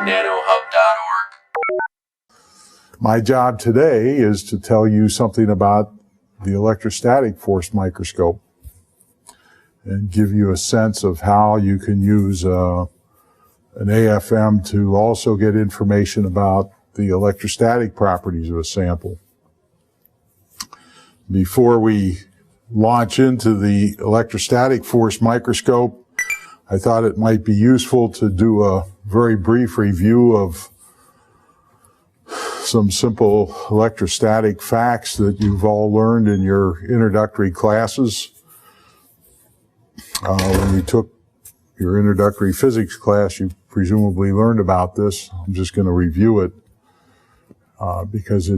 nanohub.org. My job today is to tell you something about the electrostatic force microscope and give you a sense of how you can use an AFM to also get information about the electrostatic properties of a sample. Before we launch into the electrostatic force microscope, I thought it might be useful to do a very brief review of some simple electrostatic facts that you've all learned in your introductory classes. When you took your introductory physics class, you presumably learned about this. I'm just going to review it because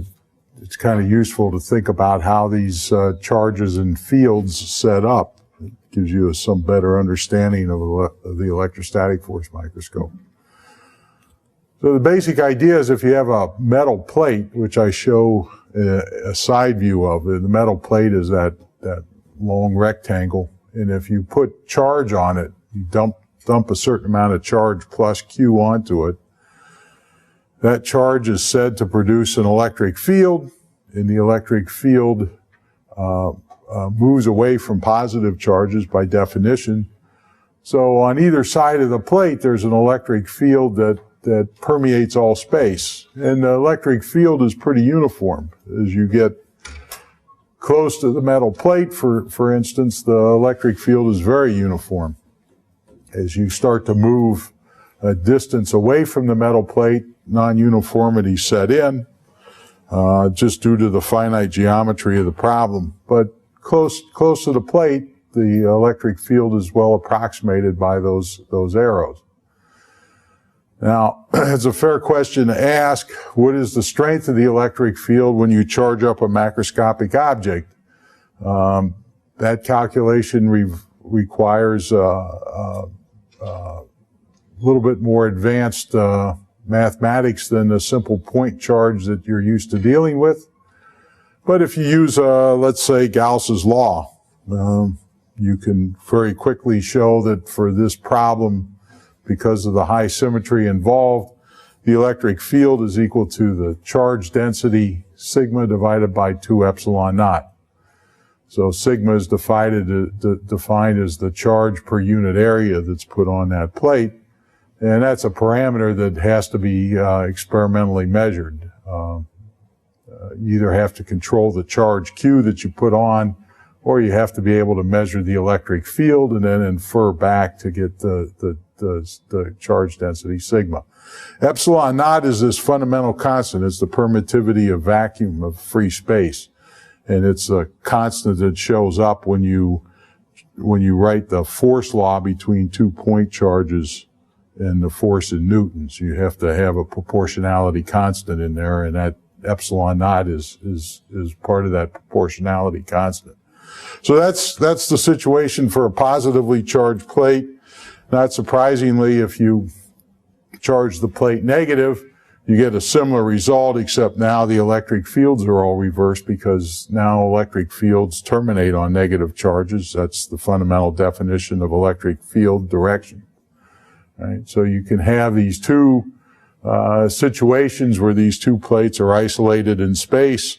it's kind of useful to think about how these charges and fields set up. It gives you some better understanding of the electrostatic force microscope. So the basic idea is if you have a metal plate, which I show a side view of, the metal plate is that long rectangle, and if you put charge on it, you dump a certain amount of charge plus Q onto it, that charge is said to produce an electric field, and the electric field moves away from positive charges by definition. So on either side of the plate, there's an electric field that permeates all space. And the electric field is pretty uniform. As you get close to the metal plate, for instance, the electric field is very uniform. As you start to move a distance away from the metal plate, non-uniformity set in, just due to the finite geometry of the problem. But close to the plate, the electric field is well approximated by those arrows. Now, it's a fair question to ask, what is the strength of the electric field when you charge up a macroscopic object? That calculation requires a little bit more advanced mathematics than the simple point charge that you're used to dealing with. But if you use, let's say, Gauss's law, you can very quickly show that for this problem, because of the high symmetry involved, the electric field is equal to the charge density sigma divided by 2 epsilon naught. So sigma is defined as the charge per unit area that's put on that plate, and that's a parameter that has to be experimentally measured. You either have to control the charge Q that you put on, or you have to be able to measure the electric field and then infer back to get the charge density sigma. Epsilon naught is this fundamental constant. It's the permittivity of vacuum of free space. And it's a constant that shows up when you write the force law between 2 point charges and the force in newtons. You have to have a proportionality constant in there, and that epsilon naught is part of that proportionality constant. So that's the situation for a positively charged plate. Not surprisingly, if you charge the plate negative, you get a similar result, except now the electric fields are all reversed because now electric fields terminate on negative charges. That's the fundamental definition of electric field direction. Right? So you can have these two situations where these two plates are isolated in space,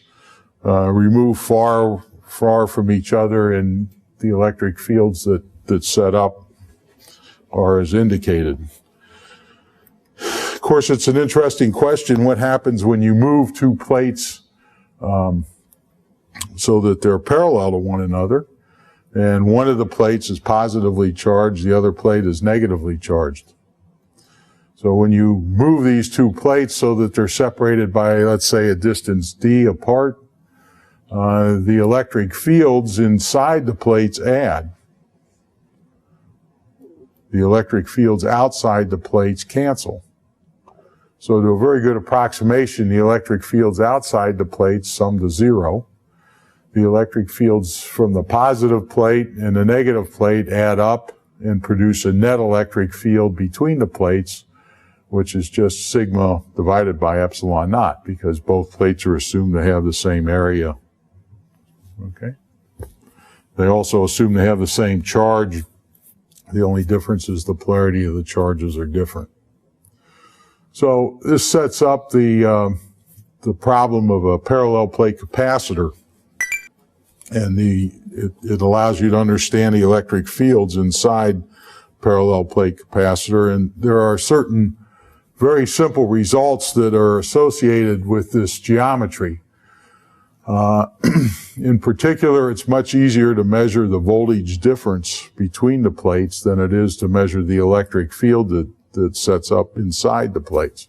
removed far from each other, and the electric fields that set up are as indicated. Of course, it's an interesting question. What happens when you move two plates so that they're parallel to one another, and one of the plates is positively charged, the other plate is negatively charged? So when you move these two plates so that they're separated by, let's say, a distance d apart, the electric fields inside the plates add. The electric fields outside the plates cancel. So to a very good approximation, the electric fields outside the plates sum to 0. The electric fields from the positive plate and the negative plate add up and produce a net electric field between the plates, which is just sigma divided by epsilon naught, because both plates are assumed to have the same area. Okay? They also assume they have the same charge. The only difference is the polarity of the charges are different. So this sets up the problem of a parallel plate capacitor, and it allows you to understand the electric fields inside parallel plate capacitor, and there are certain very simple results that are associated with this geometry. In particular, it's much easier to measure the voltage difference between the plates than it is to measure the electric field that sets up inside the plates.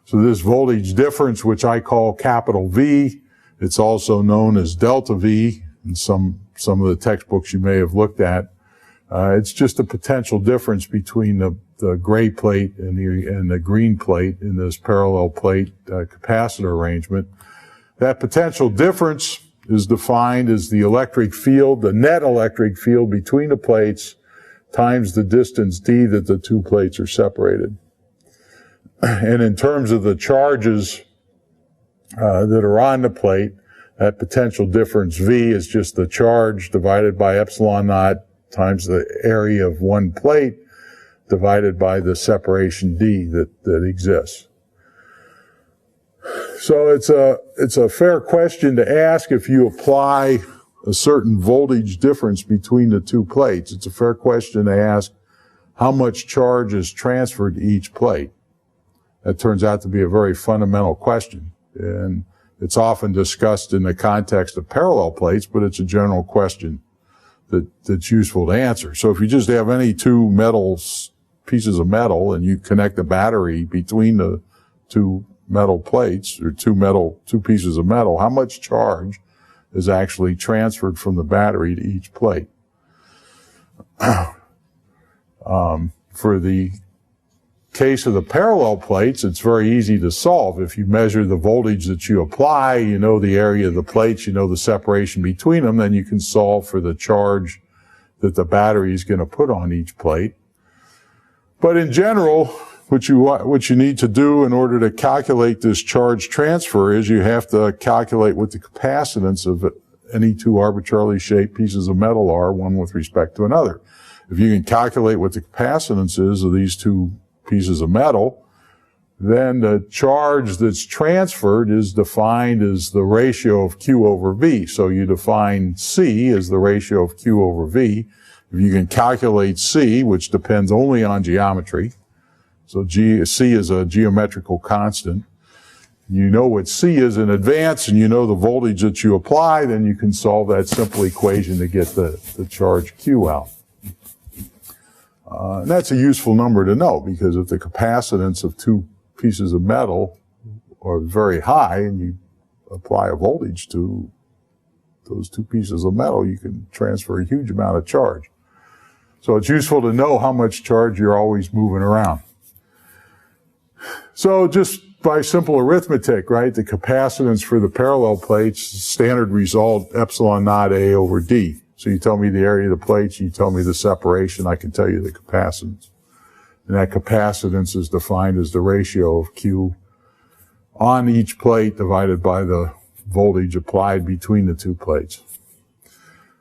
So this voltage difference, which I call capital V, it's also known as delta V in some of the textbooks you may have looked at. It's just a potential difference between the gray plate and the green plate in this parallel plate capacitor arrangement. That potential difference is defined as the electric field, the net electric field between the plates, times the distance d that the two plates are separated. And in terms of the charges that are on the plate, that potential difference V is just the charge divided by epsilon naught times the area of one plate divided by the separation d that exists. So it's a fair question to ask if you apply a certain voltage difference between the two plates. It's a fair question to ask how much charge is transferred to each plate. That turns out to be a very fundamental question, and it's often discussed in the context of parallel plates, but it's a general question that's useful to answer. So if you just have any two pieces of metal and you connect a battery between the two metal plates, or two pieces of metal, how much charge is actually transferred from the battery to each plate? For the case of the parallel plates, it's very easy to solve. If you measure the voltage that you apply, you know the area of the plates, you know the separation between them, then you can solve for the charge that the battery is going to put on each plate. But in general, what you need to do in order to calculate this charge transfer is you have to calculate what the capacitance of any two arbitrarily shaped pieces of metal are, one with respect to another. If you can calculate what the capacitance is of these two pieces of metal, then the charge that's transferred is defined as the ratio of Q over V. So you define C as the ratio of Q over V. If you can calculate C, which depends only on geometry, so C is a geometrical constant, you know what C is in advance and you know the voltage that you apply, then you can solve that simple equation to get the charge Q out. And that's a useful number to know, because if the capacitance of two pieces of metal are very high and you apply a voltage to those two pieces of metal, you can transfer a huge amount of charge. So it's useful to know how much charge you're always moving around. So just by simple arithmetic, right, the capacitance for the parallel plates, standard result, epsilon naught A over D. So you tell me the area of the plates, you tell me the separation, I can tell you the capacitance. And that capacitance is defined as the ratio of Q on each plate divided by the voltage applied between the two plates.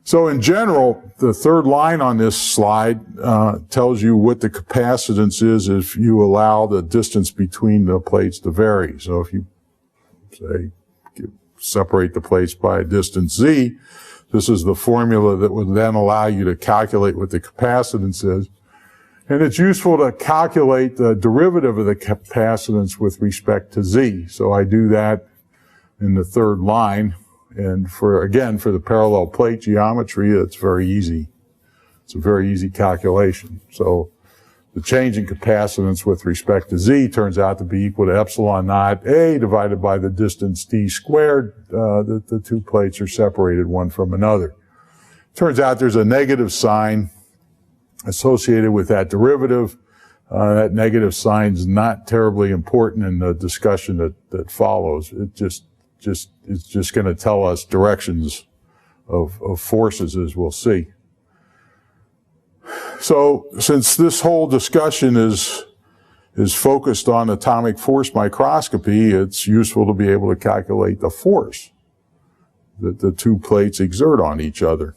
So in general, the third line on this slide tells you what the capacitance is if you allow the distance between the plates to vary. So if you, say, separate the plates by a distance Z, this is the formula that would then allow you to calculate what the capacitance is. And it's useful to calculate the derivative of the capacitance with respect to Z. So I do that in the third line. And for the parallel plate geometry, it's very easy. It's a very easy calculation. So the change in capacitance with respect to Z turns out to be equal to epsilon naught A divided by the distance d squared that the two plates are separated one from another. Turns out there's a negative sign associated with that derivative. That negative sign is not terribly important in the discussion that follows. It's just going to tell us directions of forces, as we'll see. So since this whole discussion is focused on atomic force microscopy, it's useful to be able to calculate the force that the two plates exert on each other.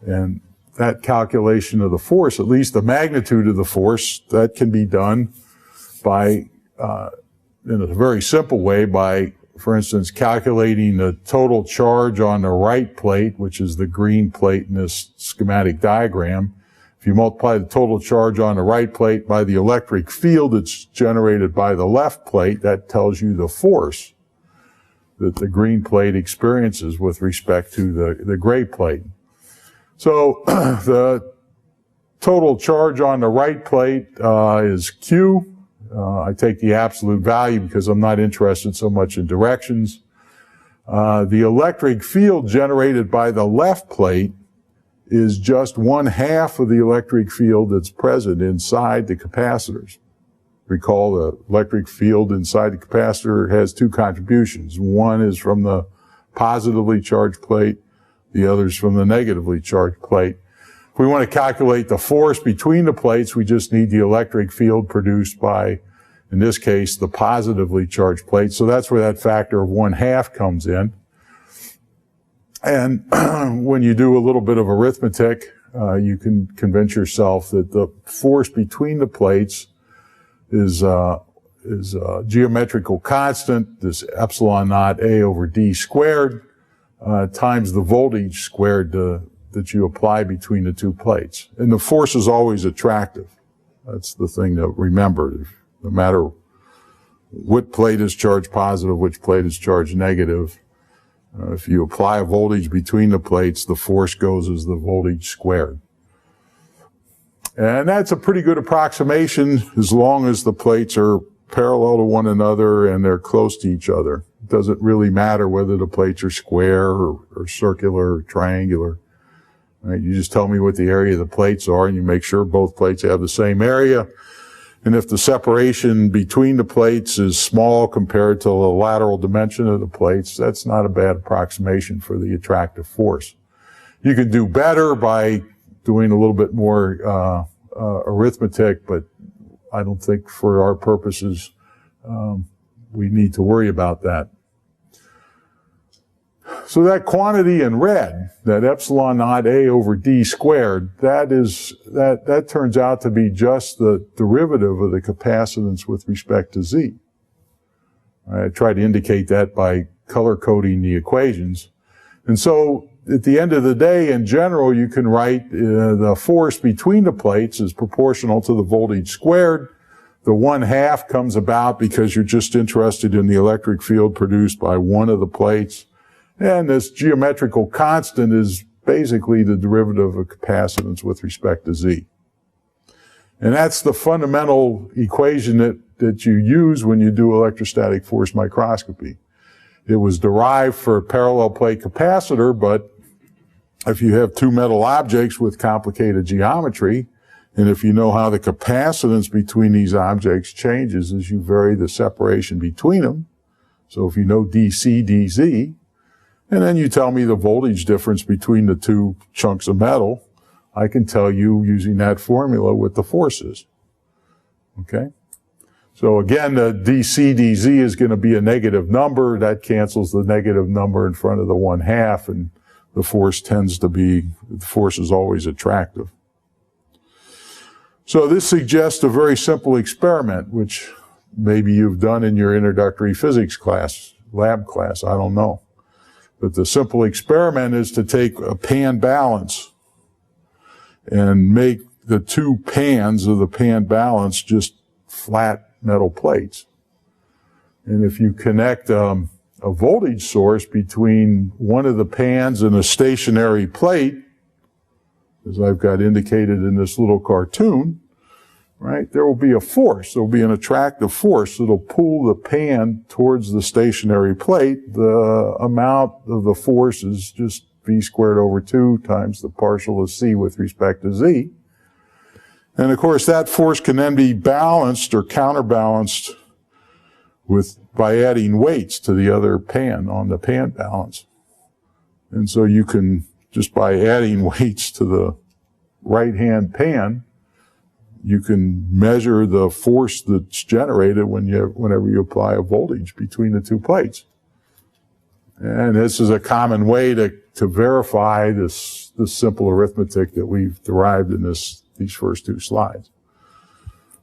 And that calculation of the force, at least the magnitude of the force, that can be done by, in a very simple way, by, for instance, calculating the total charge on the right plate, which is the green plate in this schematic diagram. If you multiply the total charge on the right plate by the electric field that's generated by the left plate, that tells you the force that the green plate experiences with respect to the gray plate. So the total charge on the right plate is Q. I take the absolute value because I'm not interested so much in directions. The electric field generated by the left plate is just 1/2 of the electric field that's present inside the capacitors. Recall the electric field inside the capacitor has two contributions. One is from the positively charged plate, the other is from the negatively charged plate. If we want to calculate the force between the plates, we just need the electric field produced by, in this case, the positively charged plate. So that's where that factor of 1/2 comes in. And when you do a little bit of arithmetic, you can convince yourself that the force between the plates is a geometrical constant, this epsilon naught A over D squared, times the voltage squared that you apply between the two plates. And the force is always attractive. That's the thing to remember. No matter what plate is charged positive, which plate is charged negative, if you apply a voltage between the plates, the force goes as the voltage squared. And that's a pretty good approximation as long as the plates are parallel to one another and they're close to each other. It doesn't really matter whether the plates are square or circular or triangular. Right? You just tell me what the area of the plates are and you make sure both plates have the same area. And if the separation between the plates is small compared to the lateral dimension of the plates, that's not a bad approximation for the attractive force. You can do better by doing a little bit more arithmetic, but I don't think for our purposes we need to worry about that. So that quantity in red, that epsilon naught A over D squared, that turns out to be just the derivative of the capacitance with respect to Z. I try to indicate that by color coding the equations. And so at the end of the day, in general, you can write the force between the plates is proportional to the voltage squared. The 1/2 comes about because you're just interested in the electric field produced by one of the plates. And this geometrical constant is basically the derivative of capacitance with respect to Z. And that's the fundamental equation that you use when you do electrostatic force microscopy. It was derived for a parallel plate capacitor, but if you have two metal objects with complicated geometry, and if you know how the capacitance between these objects changes as you vary the separation between them, so if you know DC, DZ, and then you tell me the voltage difference between the two chunks of metal, I can tell you using that formula what the force is. Okay? So again, the DC, DZ is going to be a negative number. That cancels the negative number in front of the 1/2, and the force is always attractive. So this suggests a very simple experiment, which maybe you've done in your introductory physics class, lab class, I don't know. But the simple experiment is to take a pan balance and make the two pans of the pan balance just flat metal plates. And if you connect a voltage source between one of the pans and a stationary plate, as I've got indicated in this little cartoon, right, there will be a force. There will be an attractive force that'll pull the pan towards the stationary plate. The amount of the force is just V squared over 2 times the partial of C with respect to Z. And of course, that force can then be balanced or counterbalanced by adding weights to the other pan on the pan balance. And so you can, just by adding weights to the right-hand pan, you can measure the force that's generated whenever you apply a voltage between the two plates. And this is a common way to verify this simple arithmetic that we've derived in these first two slides.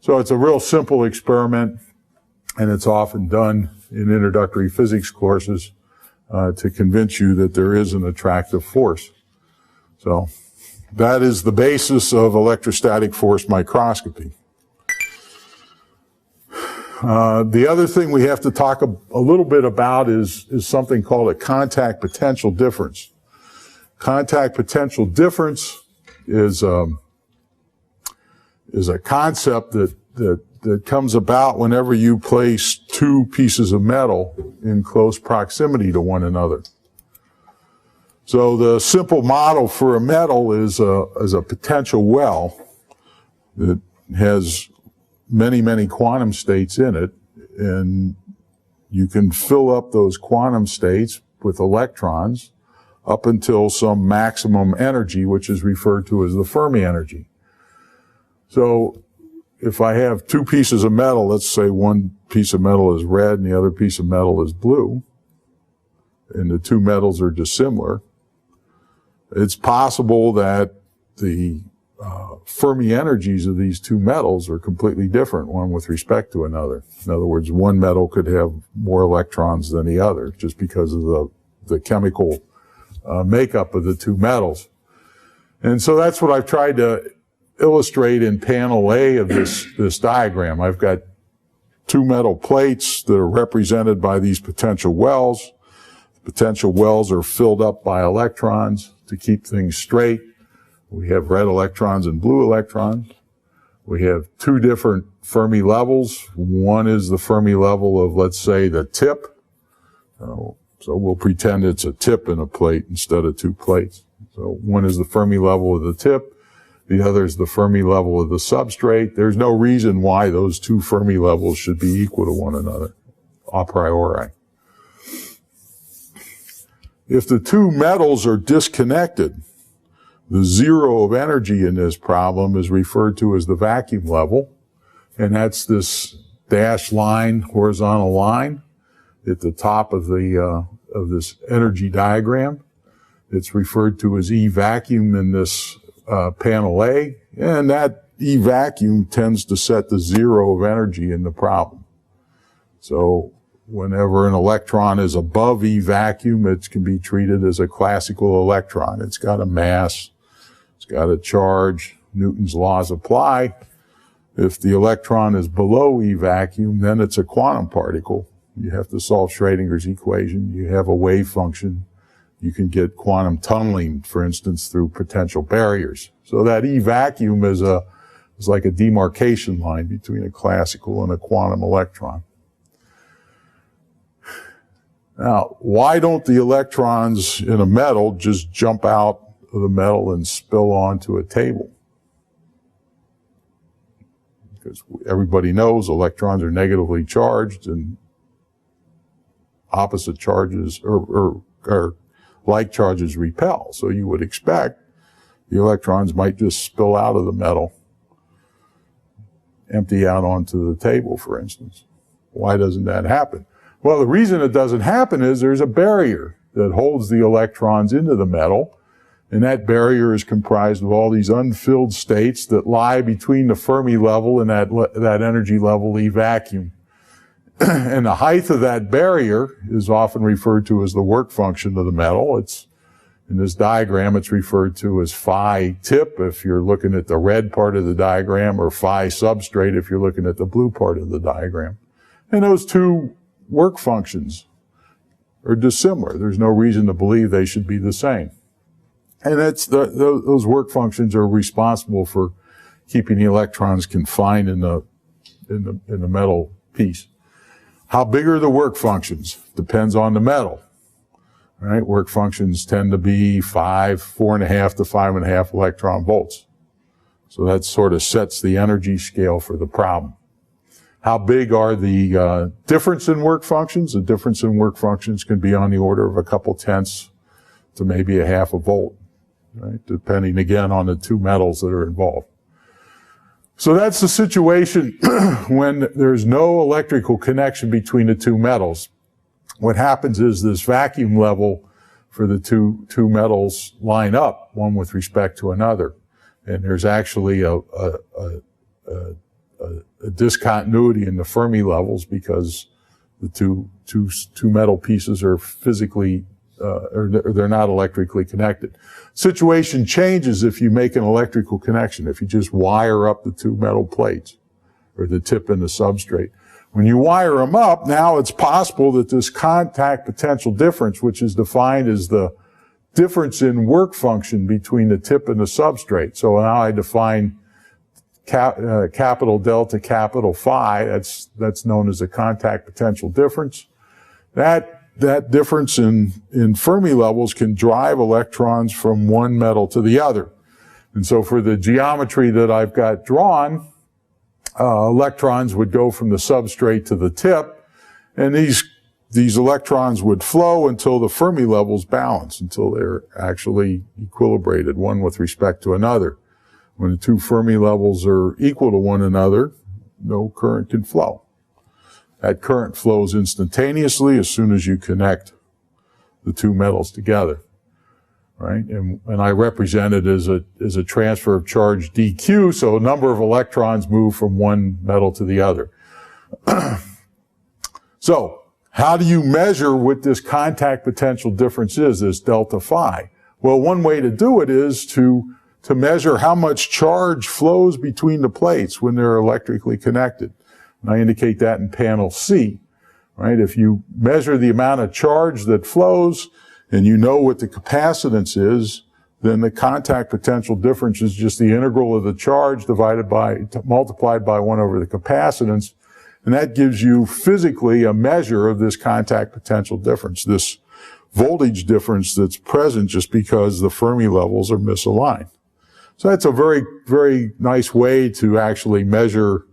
So it's a real simple experiment, and it's often done in introductory physics courses to convince you that there is an attractive force. So that is the basis of electrostatic force microscopy. The other thing we have to talk a little bit about is something called a contact potential difference. Contact potential difference is a concept that comes about whenever you place two pieces of metal in close proximity to one another. So the simple model for a metal is a potential well that has many quantum states in it, and you can fill up those quantum states with electrons up until some maximum energy, which is referred to as the Fermi energy. So if I have two pieces of metal, let's say one piece of metal is red and the other piece of metal is blue, and the two metals are dissimilar, it's possible that the Fermi energies of these two metals are completely different, one with respect to another. In other words, one metal could have more electrons than the other, just because of the chemical makeup of the two metals. And so that's what I've tried to illustrate in panel A of this diagram. I've got two metal plates that are represented by these potential wells. The potential wells are filled up by electrons to keep things straight. We have red electrons and blue electrons. We have two different Fermi levels. One is the Fermi level of, let's say, the tip. So we'll pretend it's a tip in a plate instead of two plates. So one is the Fermi level of the tip. The other is the Fermi level of the substrate. There's no reason why those two Fermi levels should be equal to one another, a priori. If the two metals are disconnected, the zero of energy in this problem is referred to as the vacuum level, and that's this dashed line, horizontal line at the top of this energy diagram. It's referred to as E vacuum in this panel A, and that E vacuum tends to set the zero of energy in the problem. So whenever an electron is above E vacuum, it can be treated as a classical electron. It's got a mass, it's got a charge, Newton's laws apply. If the electron is below E vacuum, then it's a quantum particle. You have to solve Schrödinger's equation. You have a wave function. You can get quantum tunneling, for instance, through potential barriers. So that E vacuum is like a demarcation line between a classical and a quantum electron. Now, why don't the electrons in a metal just jump out of the metal and spill onto a table? Because everybody knows electrons are negatively charged and opposite charges or like charges repel. So you would expect the electrons might just spill out of the metal, empty out onto the table, for instance. Why doesn't that happen? Well, the reason it doesn't happen is there's a barrier that holds the electrons into the metal, and that barrier is comprised of all these unfilled states that lie between the Fermi level and that energy level E vacuum. And the height of that barrier is often referred to as the work function of the metal. In this diagram, it's referred to as phi tip if you're looking at the red part of the diagram, or phi substrate if you're looking at the blue part of the diagram. And those two work functions are dissimilar. There's no reason to believe they should be the same. And those work functions are responsible for keeping the electrons confined in the metal piece. How big are the work functions? Depends on the metal. Right? Work functions tend to be 4.5 to 5.5 electron volts. So that sort of sets the energy scale for the problem. How big are the difference in work functions? The difference in work functions can be on the order of a couple tenths to maybe 0.5 volt, right? Depending again on the two metals that are involved. So that's the situation when there's no electrical connection between the two metals. What happens is this vacuum level for the two metals line up, one with respect to another. And there's actually a a discontinuity in the Fermi levels because the two metal pieces are physically, or they're not electrically connected. Situation changes if you make an electrical connection, if you just wire up the two metal plates, or the tip and the substrate. When you wire them up, now it's possible that this contact potential difference, which is defined as the difference in work function between the tip and the substrate. So now I define capital delta, capital phi, that's known as the contact potential difference. That difference in Fermi levels can drive electrons from one metal to the other. And so for the geometry that I've got drawn, electrons would go from the substrate to the tip, and these electrons would flow until the Fermi levels balance, until they're actually equilibrated, one with respect to another. When the two Fermi levels are equal to one another, no current can flow. That current flows instantaneously as soon as you connect the two metals together, right? And I represent it as a transfer of charge dq, so a number of electrons move from one metal to the other. So, how do you measure what this contact potential difference is, this delta phi? Well, one way to do it is to measure how much charge flows between the plates when they're electrically connected. And I indicate that in panel C, right? If you measure the amount of charge that flows and you know what the capacitance is, then the contact potential difference is just the integral of the charge multiplied by 1 over the capacitance. And that gives you physically a measure of this contact potential difference, this voltage difference that's present just because the Fermi levels are misaligned. So that's a very, very nice way to actually measure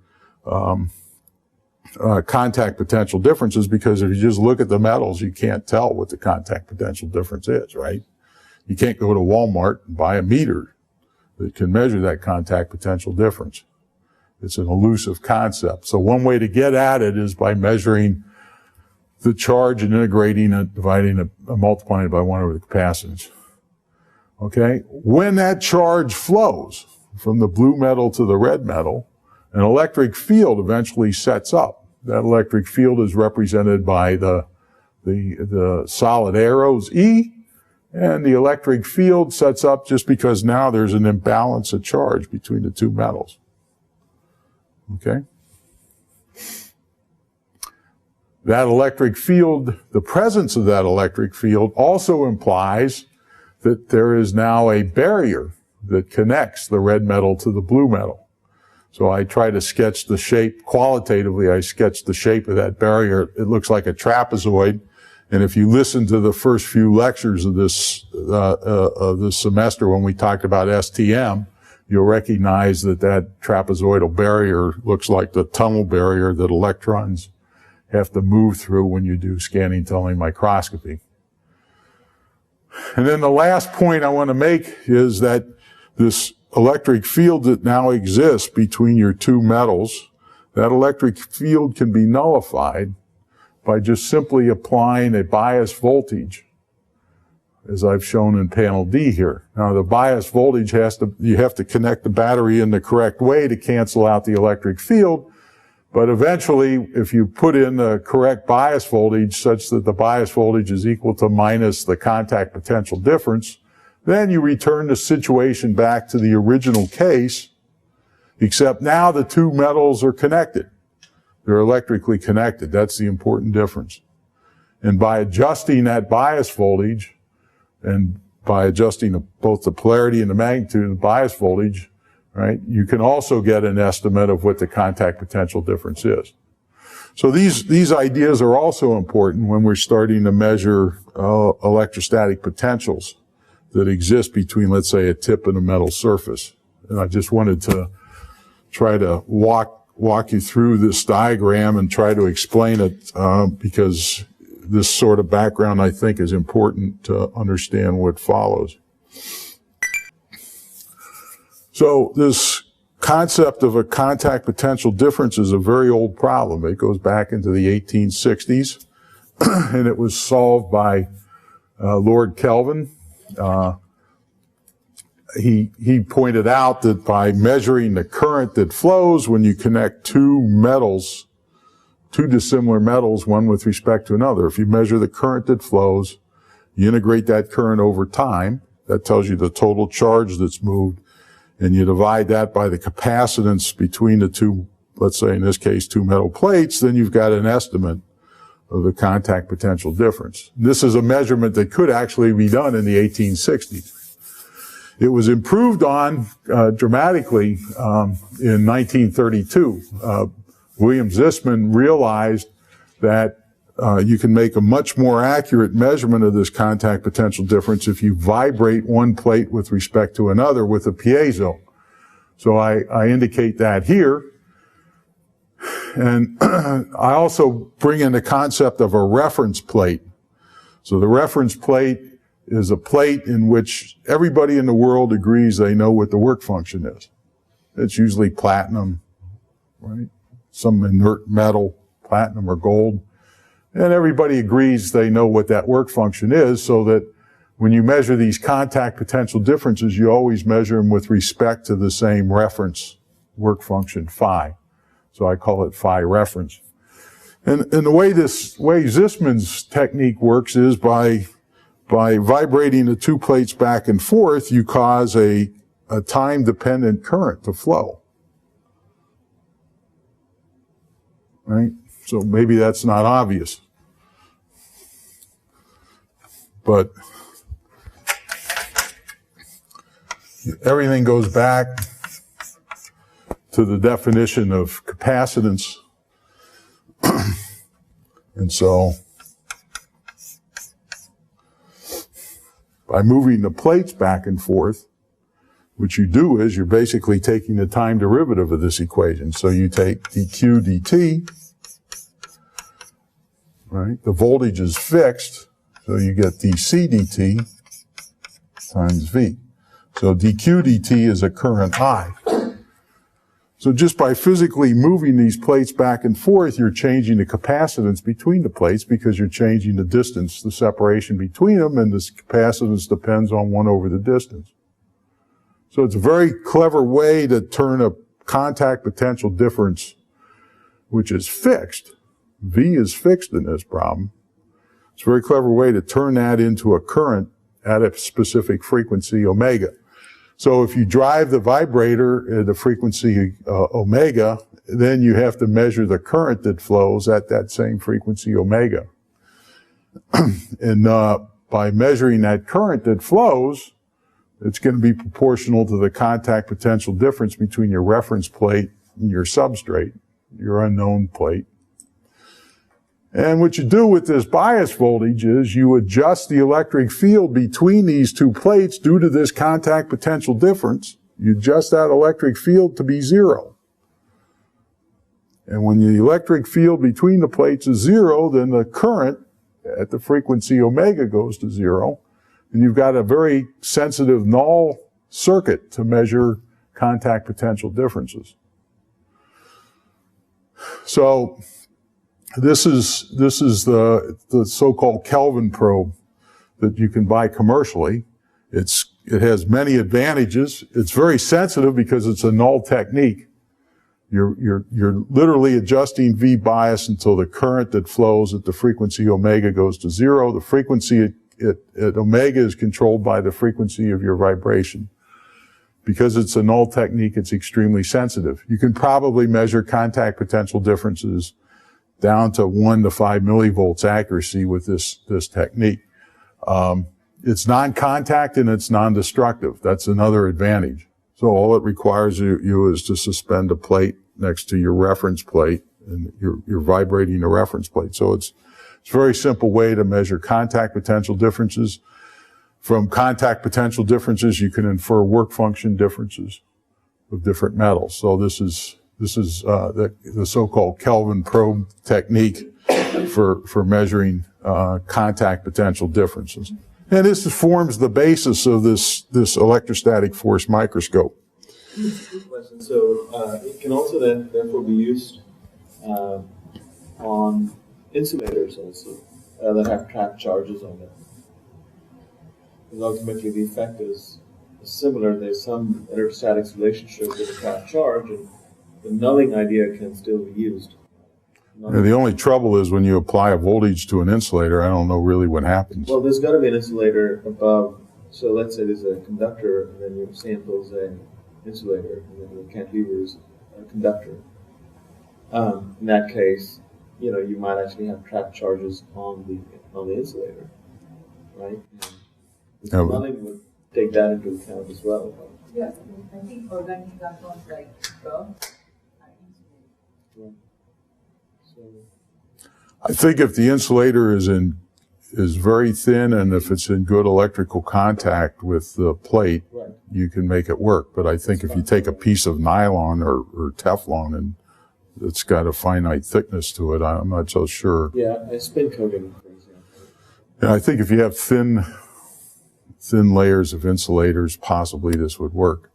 contact potential differences, because if you just look at the metals, you can't tell what the contact potential difference is, right? You can't go to Walmart and buy a meter that can measure that contact potential difference. It's an elusive concept. So one way to get at it is by measuring the charge and integrating it, dividing it, multiplying it by 1 over the capacitance. Okay? When that charge flows from the blue metal to the red metal, an electric field eventually sets up. That electric field is represented by the solid arrows E, and the electric field sets up just because now there's an imbalance of charge between the two metals. Okay? That electric field, the presence of that electric field also implies that there is now a barrier that connects the red metal to the blue metal. So I try to sketch the shape qualitatively. I sketch the shape of that barrier. It looks like a trapezoid. And if you listen to the first few lectures of this semester when we talked about STM, you'll recognize that trapezoidal barrier looks like the tunnel barrier that electrons have to move through when you do scanning tunneling microscopy. And then the last point I want to make is that this electric field that now exists between your two metals, that electric field can be nullified by just simply applying a bias voltage, as I've shown in panel D here. Now the bias voltage you have to connect the battery in the correct way to cancel out the electric field, but eventually if you put in the correct bias voltage such that the bias voltage is equal to minus the contact potential difference, then you return the situation back to the original case, except now the two metals are connected. They're electrically connected. That's the important difference. And by adjusting that bias voltage, and by adjusting both the polarity and the magnitude of the bias voltage, right, you can also get an estimate of what the contact potential difference is. So these ideas are also important when we're starting to measure electrostatic potentials that exist between, let's say, a tip and a metal surface. And I just wanted to try to walk you through this diagram and try to explain it, because this sort of background, I think, is important to understand what follows. So this concept of a contact potential difference is a very old problem. It goes back into the 1860s, and it was solved by Lord Kelvin. he pointed out that by measuring the current that flows when you connect two dissimilar metals, one with respect to another, if you measure the current that flows, you integrate that current over time, that tells you the total charge that's moved, and you divide that by the capacitance between the two, let's say in this case, two metal plates, then you've got an estimate of the contact potential difference. This is a measurement that could actually be done in the 1860s. It was improved on dramatically in 1932. William Zisman realized that you can make a much more accurate measurement of this contact potential difference if you vibrate one plate with respect to another with a piezo. So I indicate that here. And I also bring in the concept of a reference plate. So the reference plate is a plate in which everybody in the world agrees they know what the work function is. It's usually platinum, right? Some inert metal, platinum or gold. And everybody agrees they know what that work function is, so that when you measure these contact potential differences, you always measure them with respect to the same reference work function, phi. So I call it phi reference. And the way Zisman's technique works is by vibrating the two plates back and forth, you cause a time-dependent current to flow. Right? So maybe that's not obvious. But everything goes back to the definition of capacitance. And so by moving the plates back and forth, what you do is you're basically taking the time derivative of this equation. So you take dq dt, right? The voltage is fixed, so you get dc dt times v. So dq dt is a current I. So just by physically moving these plates back and forth, you're changing the capacitance between the plates because you're changing the distance, the separation between them, and this capacitance depends on 1 over the distance. So it's a very clever way to turn a contact potential difference, which is fixed. V is fixed in this problem. It's a very clever way to turn that into a current at a specific frequency, omega. So if you drive the vibrator at the frequency omega, then you have to measure the current that flows at that same frequency omega. And by measuring that current that flows, it's going to be proportional to the contact potential difference between your reference plate and your substrate, your unknown plate. And what you do with this bias voltage is you adjust the electric field between these two plates due to this contact potential difference. You adjust that electric field to be 0. And when the electric field between the plates is 0, then the current at the frequency omega goes to 0. And you've got a very sensitive null circuit to measure contact potential differences. So this is the so-called Kelvin probe that you can buy commercially. It has many advantages. It's very sensitive because it's a null technique. You're literally adjusting V bias until the current that flows at the frequency omega goes to 0. The frequency at omega is controlled by the frequency of your vibration. Because it's a null technique, it's extremely sensitive. You can probably measure contact potential differences down to 1 to 5 millivolts accuracy with this technique. It's non-contact and it's non-destructive. That's another advantage. So all it requires you is to suspend a plate next to your reference plate, and you're vibrating the reference plate. So it's a very simple way to measure contact potential differences. From contact potential differences, you can infer work function differences of different metals. So this is the so-called Kelvin probe technique for measuring contact potential differences. And this forms the basis of this electrostatic force microscope. Good question. So it can also then therefore be used on insulators also that have trapped charges on them. Because ultimately the effect is similar. There's some electrostatics relationship with the trapped charge, and the nulling idea can still be used. Yeah, the only trouble is when you apply a voltage to an insulator, I don't know really what happens. Well, there's got to be an insulator above. So let's say there's a conductor, and then your sample is an insulator, and then the cantilever is a conductor. In that case, you might actually have trapped charges on the insulator, right? And the nulling would take that into account as well. Yeah, I think organic compounds like are insulated. I think if the insulator is very thin and if it's in good electrical contact with the plate, Right. you can make it work. But I think if you take a piece of nylon or Teflon and it's got a finite thickness to it, I'm not so sure. Yeah, a spin coating, for example. Yeah, I think if you have thin layers of insulators, possibly this would work.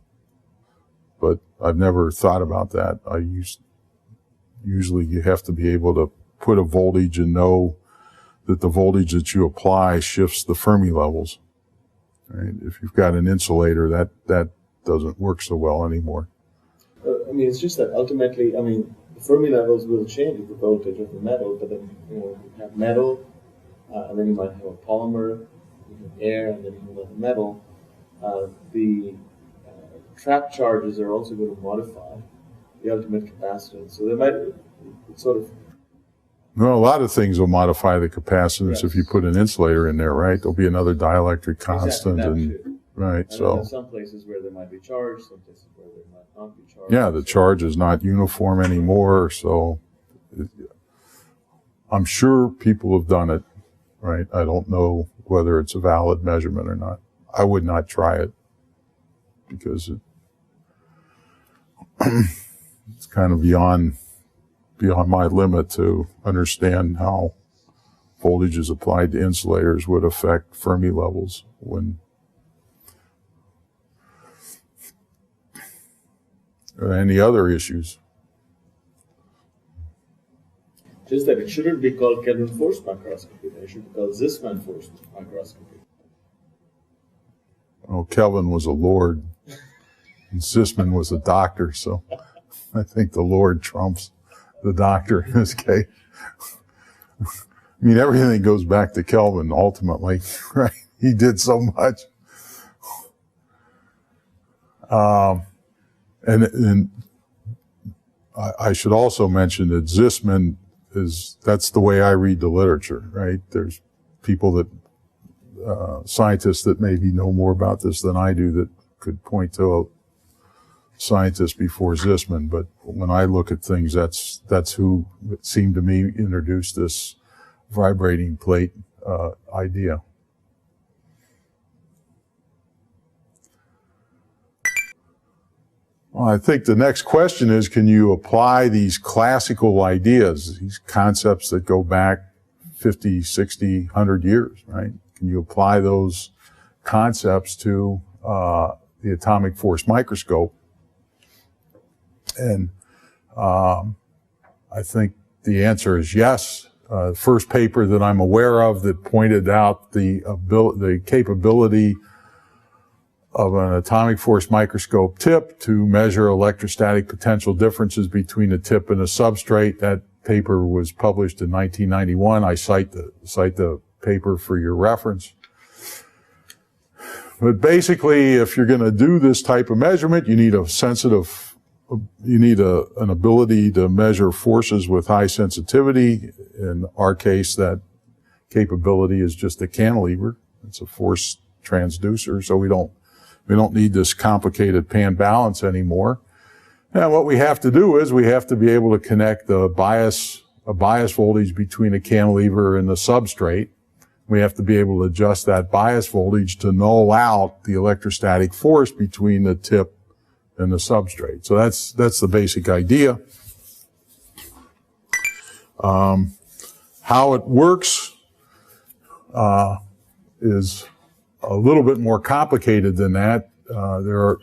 But I've never thought about that. Usually you have to be able to put a voltage and know that the voltage that you apply shifts the Fermi levels. Right? If you've got an insulator, that doesn't work so well anymore. It's just that ultimately, the Fermi levels will change with the voltage of the metal, but then you have metal, and then you might have a polymer, you have air, and then you have metal. The trapped charges are also going to modify the ultimate capacitance. So they might sort of. Well, a lot of things will modify the capacitance Yes. if you put an insulator in there, right? There'll be another dielectric constant, Exactly, right? and So there's some places where they might be charged, some places where they might not be charged. yeah, the charge is not uniform anymore. So I'm sure people have done it, right? I don't know whether it's a valid measurement or not. I would not try it because it's kind of beyond my limit to understand how voltages applied to insulators would affect Fermi levels when any other issues. Just that it shouldn't be called Kelvin force microscopy. It should be called Zisman force microscopy. Oh, Kelvin was a lord, and Zisman was a doctor, so I think the lord trumps the doctor in this case. Everything goes back to Kelvin ultimately, right? He did so much. And I should also mention that Zisman that's the way I read the literature, right? There's people that, scientists that maybe know more about this than I do that could point to a scientist before Zisman, but when I look at things, that's who it seemed to me introduced this vibrating plate idea. Well, I think the next question is, can you apply these classical ideas, these concepts that go back 50, 60, 100 years, right? Can you apply those concepts to the atomic force microscope? And I think the answer is yes. The first paper that I'm aware of that pointed out the capability of an atomic force microscope tip to measure electrostatic potential differences between a tip and a substrate. That paper was published in 1991. I cite the paper for your reference. But basically, if you're going to do this type of measurement, you need an ability to measure forces with high sensitivity. In our case, that capability is just a cantilever. It's a force transducer, so we don't need this complicated pan balance anymore. And what we have to do is we have to be able to connect a bias voltage between a cantilever and the substrate. We have to be able to adjust that bias voltage to null out the electrostatic force between the tip and the substrate. So that's the basic idea. How it works is a little bit more complicated than that. There are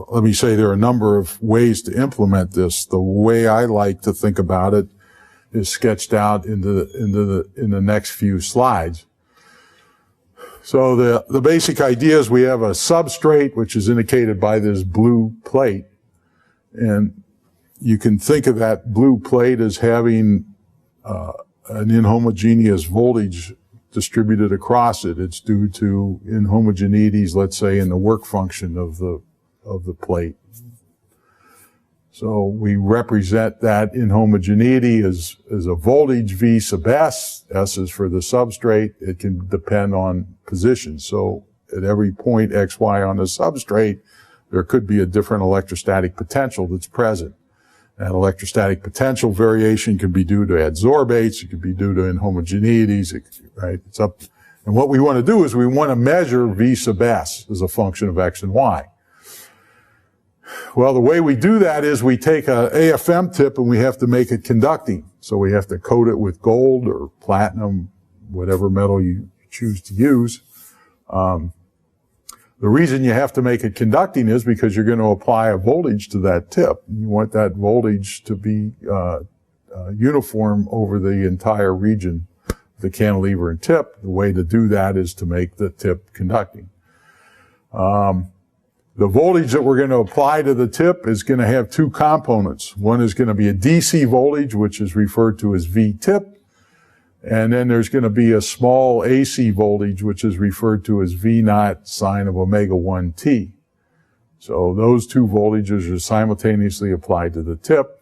a number of ways to implement this. The way I like to think about it is sketched out in the next few slides. So the basic idea is we have a substrate, which is indicated by this blue plate. And you can think of that blue plate as having an inhomogeneous voltage distributed across it. It's due to inhomogeneities, let's say, in the work function of the plate. So we represent that inhomogeneity as a voltage V sub S. S is for the substrate. It can depend on position. So at every point X, Y on the substrate, there could be a different electrostatic potential that's present. That electrostatic potential variation could be due to adsorbates. It could be due to inhomogeneities, right? It's up. And what we want to do is we want to measure V sub S as a function of X and Y. Well, the way we do that is we take a AFM tip and we have to make it conducting. So we have to coat it with gold or platinum, whatever metal you choose to use. The reason you have to make it conducting is because you're going to apply a voltage to that tip. You want that voltage to be uniform over the entire region of the cantilever and tip. The way to do that is to make the tip conducting. The voltage that we're going to apply to the tip is going to have two components. One is going to be a DC voltage, which is referred to as V tip. And then there's going to be a small AC voltage, which is referred to as V naught sine of omega 1t. So those two voltages are simultaneously applied to the tip.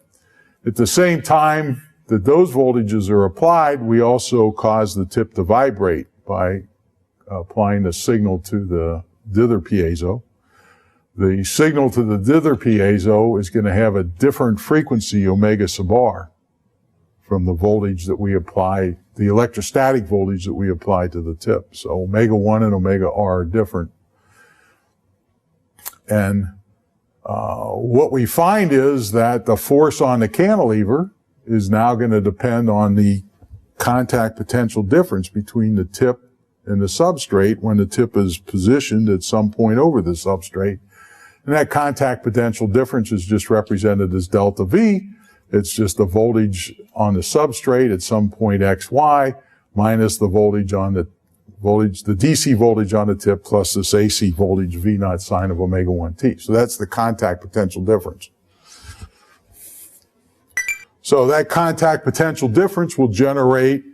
At the same time that those voltages are applied, we also cause the tip to vibrate by applying a signal to the dither piezo. The signal to the dither piezo is going to have a different frequency, omega sub r, from the voltage that we apply, the electrostatic voltage that we apply to the tip. So omega 1 and omega r are different. And what we find is that the force on the cantilever is now going to depend on the contact potential difference between the tip and the substrate when the tip is positioned at some point over the substrate. And that contact potential difference is just represented as delta V. It's just the voltage on the substrate at some point XY minus the voltage on the DC voltage on the tip plus this AC voltage V naught sine of omega 1t. So that's the contact potential difference. So that contact potential difference will generate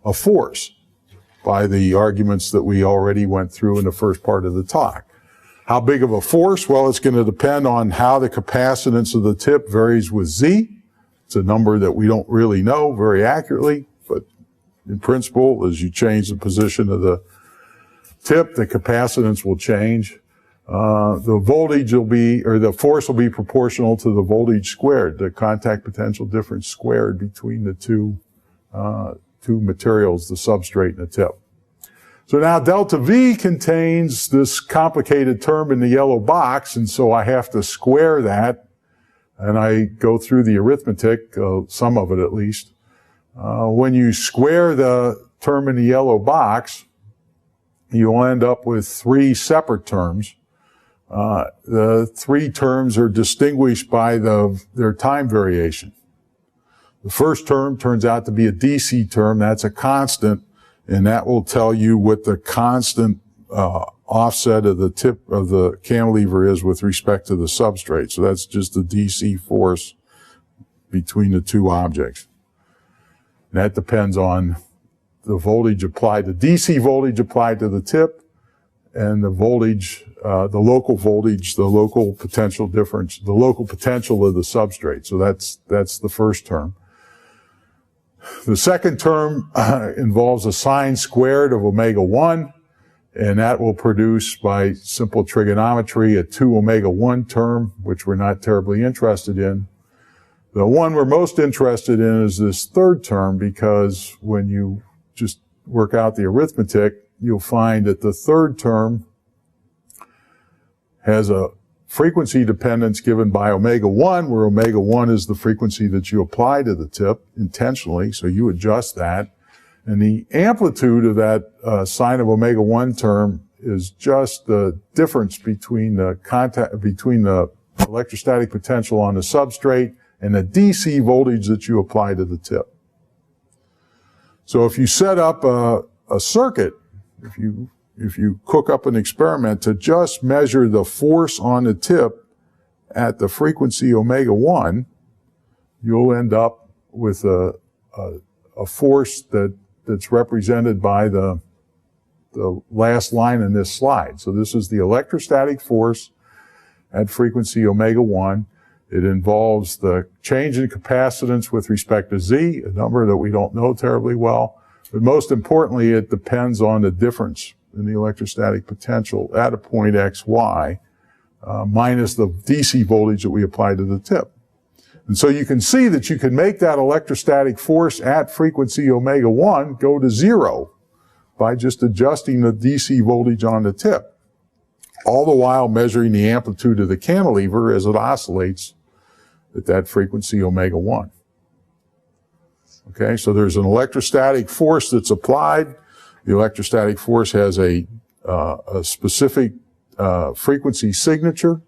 a force by the arguments that we already went through in the first part of the talk. How big of a force? Well, it's going to depend on how the capacitance of the tip varies with Z. It's a number that we don't really know very accurately, but in principle, as you change the position of the tip, the capacitance will change. The voltage will be, or the force will be proportional to the voltage squared, the contact potential difference squared between the two materials, the substrate and the tip. So now delta V contains this complicated term in the yellow box, and so I have to square that, and I go through the arithmetic, some of it at least. When you square the term in the yellow box, you'll end up with three separate terms. The three terms are distinguished by their time variation. The first term turns out to be a DC term. That's a constant, and that will tell you what the constant offset of the tip of the cantilever is with respect to the substrate. So that's just the DC force between the two objects. And that depends on the voltage applied, the DC voltage applied to the tip, and the voltage, the local voltage, the local potential difference, the local potential of the substrate. So that's the first term. The second term involves a sine squared of omega 1, and that will produce, by simple trigonometry, a 2 omega 1 term, which we're not terribly interested in. The one we're most interested in is this third term, because when you just work out the arithmetic, you'll find that the third term has a frequency dependence given by omega 1, where omega 1 is the frequency that you apply to the tip intentionally, so you adjust that. And the amplitude of that sine of omega 1 term is just the difference between the electrostatic potential on the substrate and the DC voltage that you apply to the tip. So if you set up a circuit, if you cook up an experiment to just measure the force on the tip at the frequency omega 1, you'll end up with a force that's represented by the last line in this slide. So this is the electrostatic force at frequency omega 1. It involves the change in capacitance with respect to Z, a number that we don't know terribly well. But most importantly, it depends on the difference in the electrostatic potential at a point x, y, minus the DC voltage that we apply to the tip. And so you can see that you can make that electrostatic force at frequency omega 1 go to 0 by just adjusting the DC voltage on the tip, all the while measuring the amplitude of the cantilever as it oscillates at that frequency omega 1. Okay, so there's an electrostatic force that's applied. The electrostatic force has a specific frequency signature,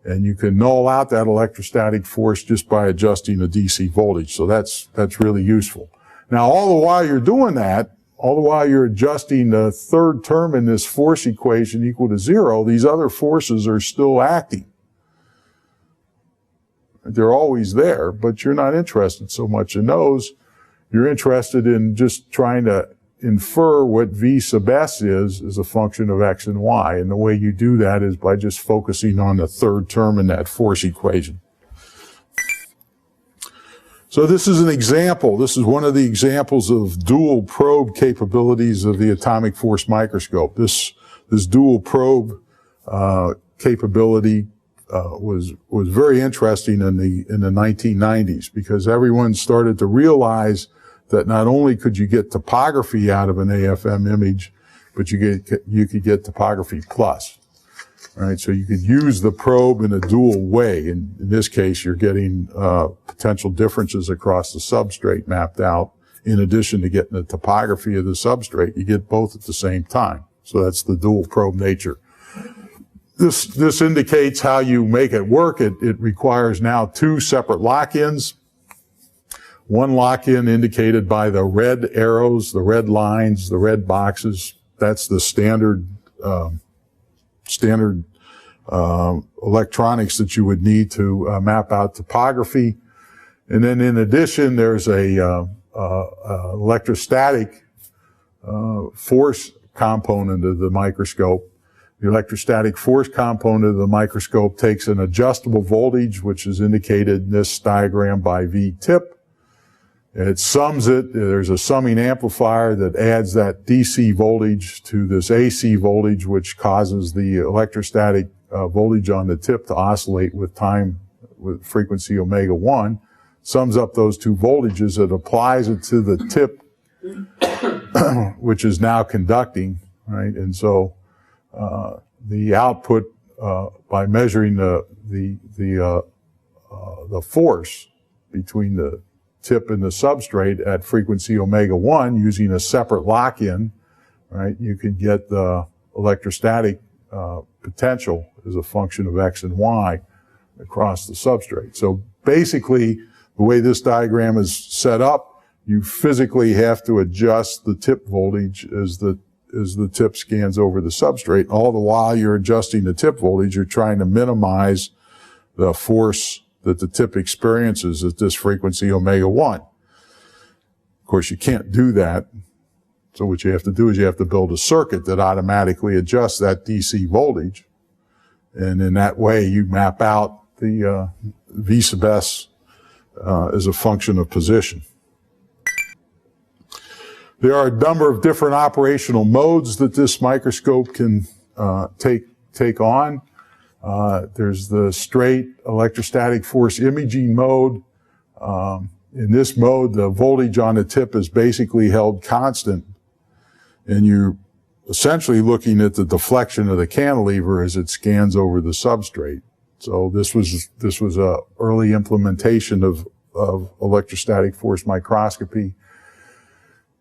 and you can null out that electrostatic force just by adjusting the DC voltage. So that's really useful. Now, all the while you're doing that, all the while you're adjusting the third term in this force equation equal to 0, these other forces are still acting. They're always there, but you're not interested so much in those. You're interested in just trying to infer what V sub S is as a function of X and Y. And the way you do that is by just focusing on the third term in that force equation. So this is an example. This is one of the examples of dual probe capabilities of the atomic force microscope. This dual probe capability was very interesting in the 1990s, because everyone started to realize that not only could you get topography out of an AFM image, but you could get topography plus. Right, so you could use the probe in a dual way. In this case, you're getting potential differences across the substrate mapped out. In addition to getting the topography of the substrate, you get both at the same time. So that's the dual probe nature. This indicates how you make it work. It requires now two separate lock-ins. One lock-in indicated by the red arrows, the red lines, the red boxes. That's the standard electronics that you would need to map out topography. And then in addition, there's a electrostatic force component of the microscope. The electrostatic force component of the microscope takes an adjustable voltage, which is indicated in this diagram by V tip. It sums it. There's a summing amplifier that adds that DC voltage to this AC voltage, which causes the electrostatic voltage on the tip to oscillate with time, with frequency omega 1. Sums up those two voltages. It applies it to the tip, which is now conducting, right? And so the output by measuring the force between the tip and the substrate at frequency omega 1 using a separate lock-in, right? You can get the electrostatic potential as a function of X and Y across the substrate. So basically, the way this diagram is set up, you physically have to adjust the tip voltage as the tip scans over the substrate. All the while you're adjusting the tip voltage, you're trying to minimize the force that the tip experiences at this frequency omega 1. Of course, you can't do that. So what you have to do is you have to build a circuit that automatically adjusts that DC voltage. And in that way, you map out the V sub S as a function of position. There are a number of different operational modes that this microscope can take on. There's the straight electrostatic force imaging mode. In this mode, the voltage on the tip is basically held constant, and you're essentially looking at the deflection of the cantilever as it scans over the substrate. So this was a early implementation of electrostatic force microscopy.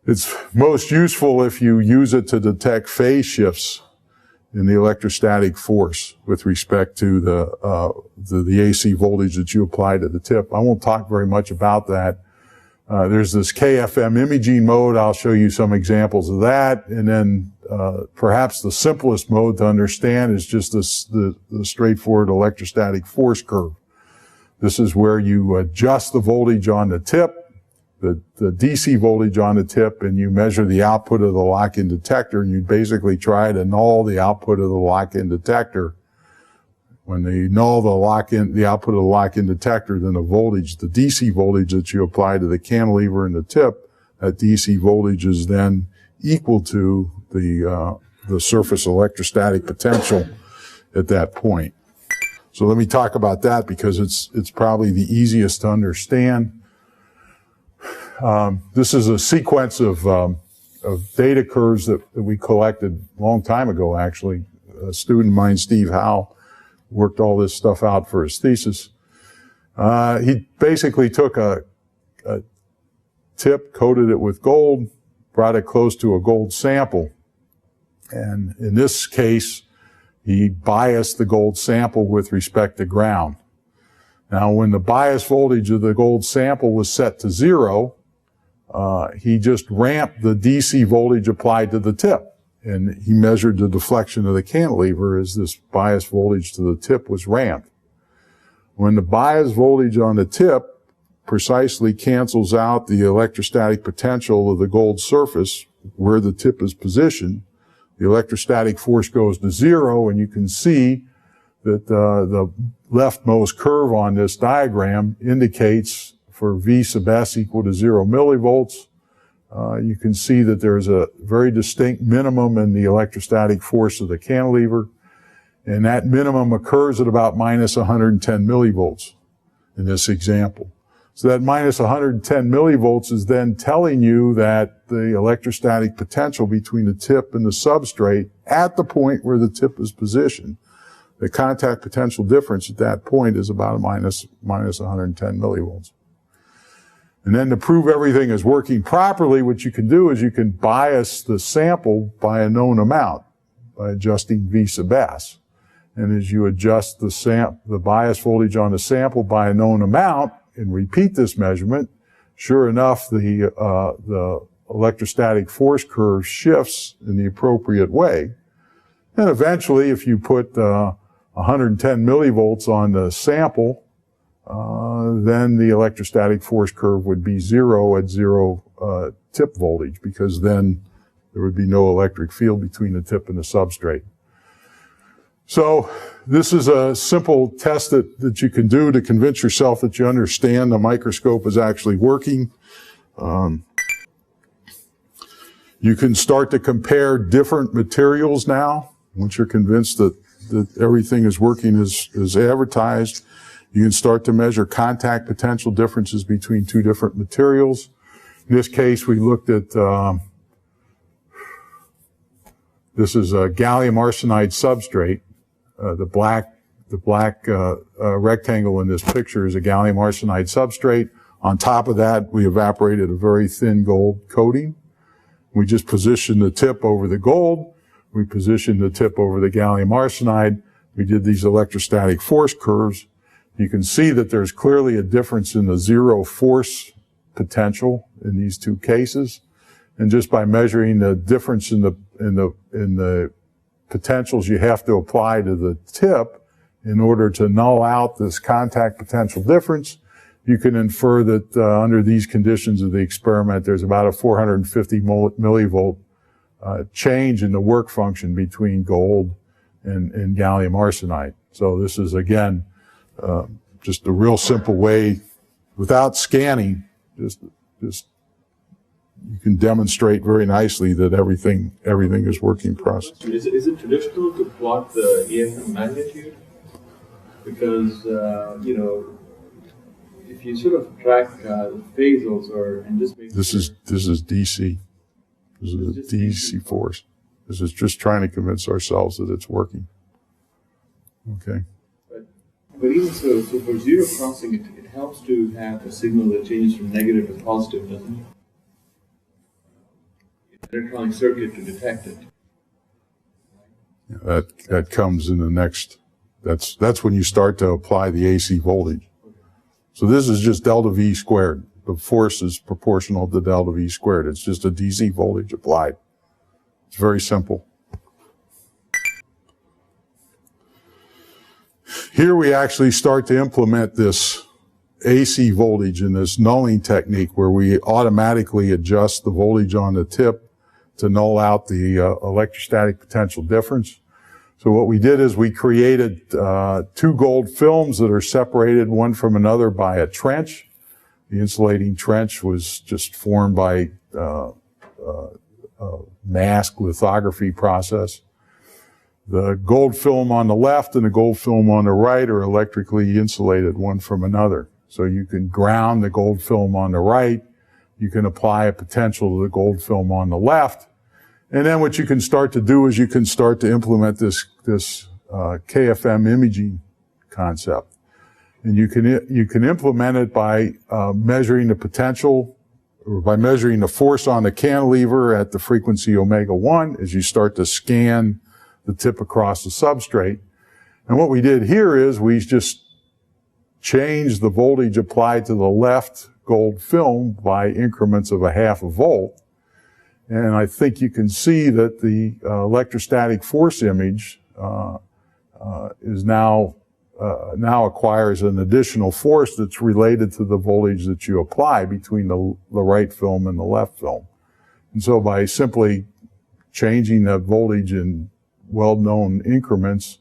It's most useful if you use it to detect phase shifts in the electrostatic force with respect to the AC voltage that you apply to the tip. I won't talk very much about that. There's this KFM imaging mode. I'll show you some examples of that. And then perhaps the simplest mode to understand is just the straightforward electrostatic force curve. This is where you adjust the voltage on the tip, the DC voltage on the tip, and you measure the output of the lock-in detector, and you basically try to null the output of the lock-in detector. When you null the output of the lock-in detector, then the voltage, the DC voltage that you apply to the cantilever and the tip, that DC voltage is then equal to the surface electrostatic potential at that point. So let me talk about that because it's probably the easiest to understand. This is a sequence of data curves that we collected a long time ago, actually. A student of mine, Steve Howe, worked all this stuff out for his thesis. He basically took a tip, coated it with gold, brought it close to a gold sample. And in this case, he biased the gold sample with respect to ground. Now, when the bias voltage of the gold sample was set to 0, he just ramped the DC voltage applied to the tip. And he measured the deflection of the cantilever as this bias voltage to the tip was ramped. When the bias voltage on the tip precisely cancels out the electrostatic potential of the gold surface where the tip is positioned, the electrostatic force goes to 0, and you can see that the leftmost curve on this diagram indicates for V sub S equal to 0 millivolts. You can see that there's a very distinct minimum in the electrostatic force of the cantilever, and that minimum occurs at about minus 110 millivolts in this example. So that minus 110 millivolts is then telling you that the electrostatic potential between the tip and the substrate at the point where the tip is positioned, the contact potential difference at that point is about a minus 110 millivolts. And then to prove everything is working properly, what you can do is you can bias the sample by a known amount by adjusting V sub S. And as you adjust the bias voltage on the sample by a known amount and repeat this measurement, sure enough, the electrostatic force curve shifts in the appropriate way. And eventually, if you put 110 millivolts on the sample, then the electrostatic force curve would be 0 at 0 tip voltage, because then there would be no electric field between the tip and the substrate. So this is a simple test that you can do to convince yourself that you understand the microscope is actually working. You can start to compare different materials now. Once you're convinced that everything is working as advertised, you can start to measure contact potential differences between two different materials. In this case, we looked at, this is a gallium arsenide substrate. The black rectangle in this picture is a gallium arsenide substrate. On top of that, we evaporated a very thin gold coating. We just positioned the tip over the gold. We positioned the tip over the gallium arsenide. We did these electrostatic force curves. You can see that there's clearly a difference in the 0 force potential in these two cases. And just by measuring the difference in the potentials you have to apply to the tip in order to null out this contact potential difference, you can infer that under these conditions of the experiment, there's about a 450 millivolt change in the work function between gold and gallium arsenide. So this is, again, just a real simple way, without scanning, just you can demonstrate very nicely that everything is working properly. Is it traditional to plot the AFM magnitude? Because if you sort of track the phasals and just make this is DC. This is a DC force. This is just trying to convince ourselves that it's working. Okay. But even so for zero crossing, it helps to have a signal that changes from negative to positive, doesn't it? Electronic circuit to detect it. Yeah, that comes in the next. That's when you start to apply the AC voltage. So this is just delta V squared. The force is proportional to delta V squared. It's just a DC voltage applied. It's very simple. Here we actually start to implement this AC voltage in this nulling technique where we automatically adjust the voltage on the tip to null out the electrostatic potential difference. So what we did is we created two gold films that are separated one from another by a trench. The insulating trench was just formed by a mask lithography process. The gold film on the left and the gold film on the right are electrically insulated one from another. So you can ground the gold film on the right, you can apply a potential to the gold film on the left, and then what you can start to do is you can start to implement this KFM imaging concept. And you can implement it by measuring the potential, or by measuring the force on the cantilever at the frequency omega 1 as you start to scan the tip across the substrate. And what we did here is we just changed the voltage applied to the left gold film by increments of 0.5 volt. And I think you can see that the electrostatic force image is now acquires an additional force that's related to the voltage that you apply between the right film and the left film. And so by simply changing that voltage in well-known increments,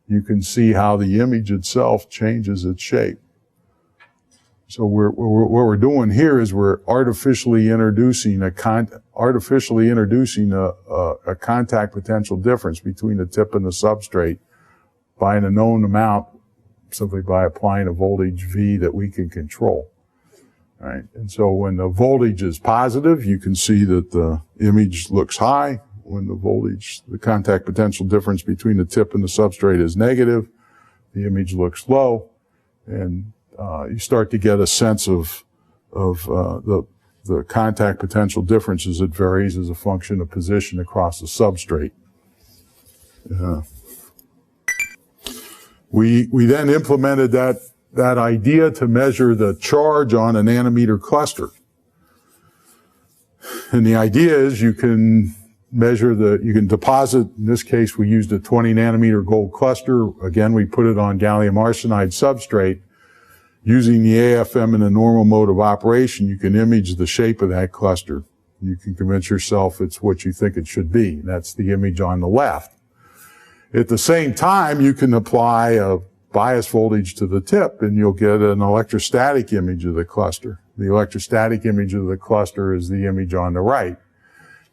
you can see how the image itself changes its shape. So what we're doing here is we're artificially introducing a contact potential difference between the tip and the substrate by an known amount, simply by applying a voltage V that we can control. All right. And so when the voltage is positive, you can see that the image looks high. When the contact potential difference between the tip and the substrate is negative, the image looks low, and you start to get a sense of the contact potential difference as it varies as a function of position across the substrate. We then implemented that idea to measure the charge on a nanometer cluster. And the idea is you can deposit, in this case we used a 20 nanometer gold cluster. Again, we put it on gallium arsenide substrate. Using the AFM in a normal mode of operation, you can image the shape of that cluster. You can convince yourself it's what you think it should be. That's the image on the left. At the same time, you can apply a bias voltage to the tip and you'll get an electrostatic image of the cluster. The electrostatic image of the cluster is the image on the right.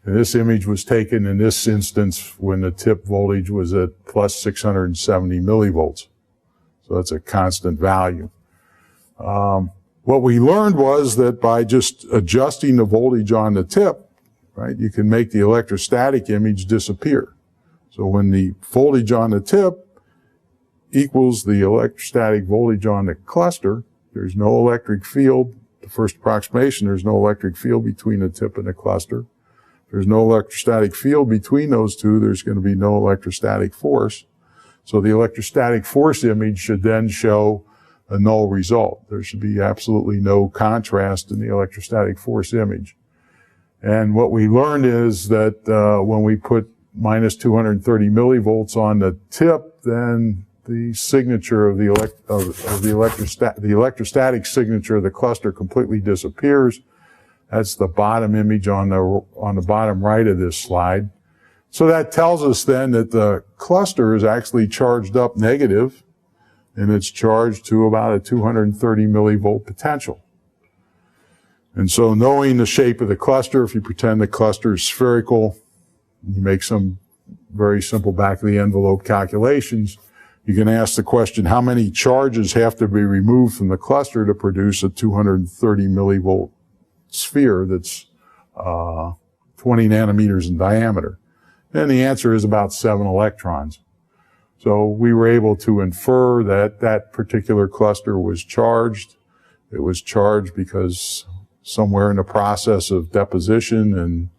And this image was taken in this instance when the tip voltage was at plus 670 millivolts. So that's a constant value. What we learned was that by just adjusting the voltage on the tip, right, you can make the electrostatic image disappear. So when the voltage on the tip equals the electrostatic voltage on the cluster, there's no electric field. The first approximation, there's no electric field between the tip and the cluster. There's no electrostatic field between those two. There's going to be no electrostatic force. So the electrostatic force image should then show a null result. There should be absolutely no contrast in the electrostatic force image. And what we learned is that when we put minus 230 millivolts on the tip, then the signature of the electrostatic signature of the cluster completely disappears. That's the bottom image on the bottom right of this slide. So that tells us then that the cluster is actually charged up negative, and it's charged to about a 230 millivolt potential. And so knowing the shape of the cluster, if you pretend the cluster is spherical, you make some very simple back of the envelope calculations, you can ask the question, how many charges have to be removed from the cluster to produce a 230 millivolt sphere that's 20 nanometers in diameter? And the answer is about 7 electrons. So we were able to infer that that particular cluster was charged. It was charged because somewhere in the process of deposition and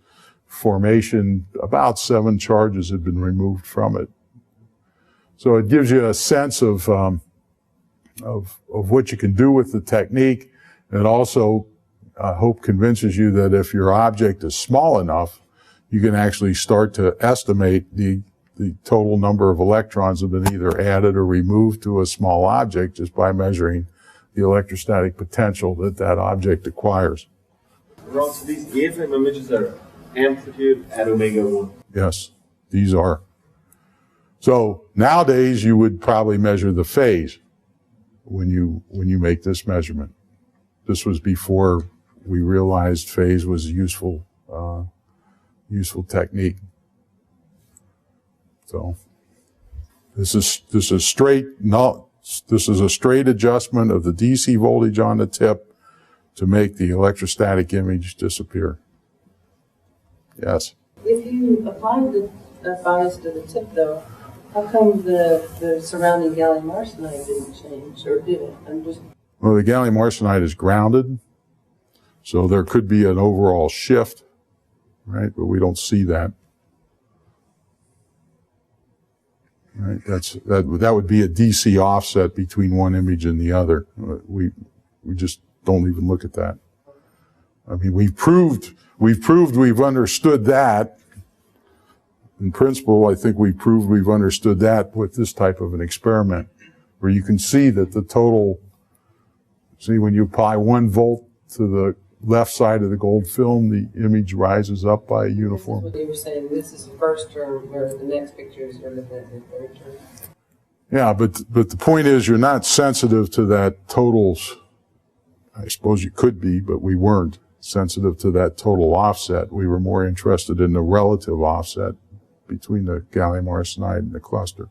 formation, about 7 charges had been removed from it. So it gives you a sense of what you can do with the technique. It also, I hope, convinces you that if your object is small enough, you can actually start to estimate the total number of electrons that have been either added or removed to a small object just by measuring the electrostatic potential that that object acquires. Ross, so these AFM images are amplitude at omega 1. Yes, these are. So nowadays you would probably measure the phase when you make this measurement. This was before we realized phase was a useful technique. So this is a straight adjustment of the DC voltage on the tip to make the electrostatic image disappear. Yes? If you applied the bias to the tip, though, how come the surrounding gallium arsenide didn't change, or did it? Well, the gallium arsenide is grounded, so there could be an overall shift, right? But we don't see that. Right? That would be a DC offset between one image and the other. We just don't even look at that. I mean, we've proved we've understood that. In principle, I think we've proved we've understood that with this type of an experiment, where you can see that the total, see when you apply 1 volt to the left side of the gold film, the image rises up by a uniform. This is what you were saying. This is the first term, where the next picture is looking at the third term. Yeah, but the point is you're not sensitive to that totals. I suppose you could be, but we weren't sensitive to that total offset. We were more interested in the relative offset between the gallium arsenide and the cluster.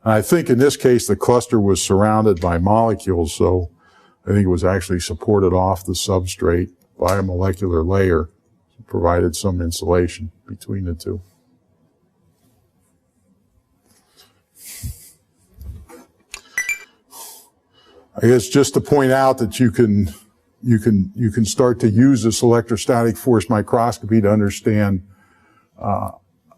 And I think in this case the cluster was surrounded by molecules, so I think it was actually supported off the substrate by a molecular layer, provided some insulation between the two. I guess just to point out that you can start to use this electrostatic force microscopy to understand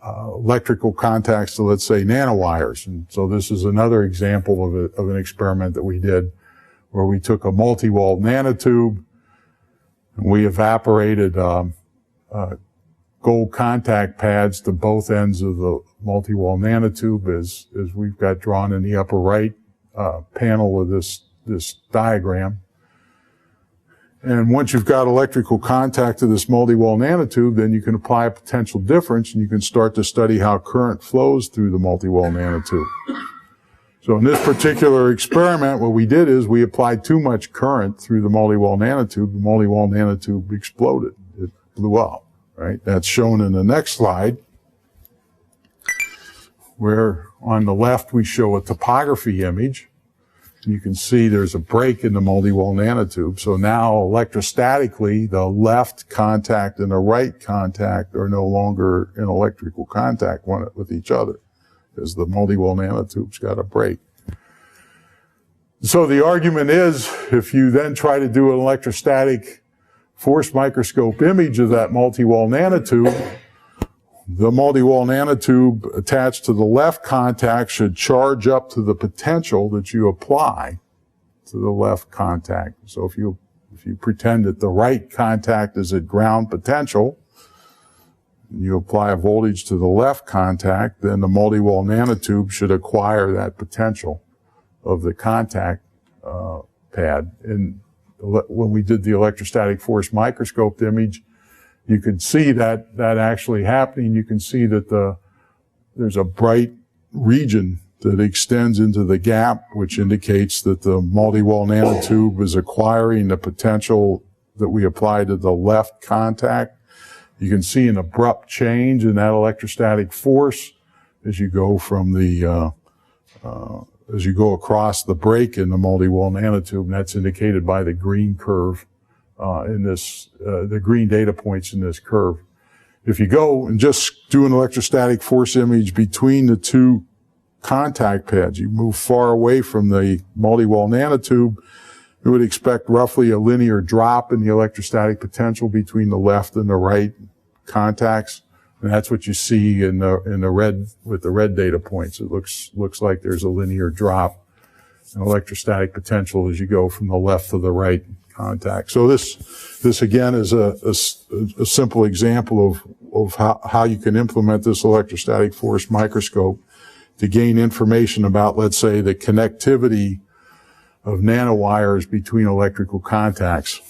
electrical contacts to, let's say, nanowires. And so this is another example of an experiment that we did, where we took a multi-walled nanotube and we evaporated gold contact pads to both ends of the multi-wall nanotube, as we've got drawn in the upper right panel of this diagram. And once you've got electrical contact to this multi-wall nanotube, then you can apply a potential difference and you can start to study how current flows through the multi-wall nanotube. So in this particular experiment, what we did is we applied too much current through the multi-wall nanotube. The multi-wall nanotube exploded. It blew up, right? That's shown in the next slide, where on the left we show a topography image. You can see there's a break in the multi-wall nanotube. So now electrostatically, the left contact and the right contact are no longer in electrical contact with each other, because the multi-wall nanotube's got a break. So the argument is, if you then try to do an electrostatic force microscope image of that multi-wall nanotube, the multi-wall nanotube attached to the left contact should charge up to the potential that you apply to the left contact. So if you pretend that the right contact is at ground potential, and you apply a voltage to the left contact, then the multi-wall nanotube should acquire that potential of the contact pad. And when we did the electrostatic force microscope image, you could see that actually happening. You can see that there's a bright region that extends into the gap, which indicates that the multi-wall nanotube is acquiring the potential that we apply to the left contact. You can see an abrupt change in that electrostatic force as you go from as you go across the break in the multi-wall nanotube, and that's indicated by the green curve the green data points in this curve. If you go and just do an electrostatic force image between the two contact pads, you move far away from the multi-wall nanotube, you would expect roughly a linear drop in the electrostatic potential between the left and the right contacts. And that's what you see in the red, with the red data points. It looks like there's a linear drop in electrostatic potential as you go from the left to the right contact. So this again is a simple example of of how you can implement this electrostatic force microscope to gain information about, let's say, the connectivity of nanowires between electrical contacts.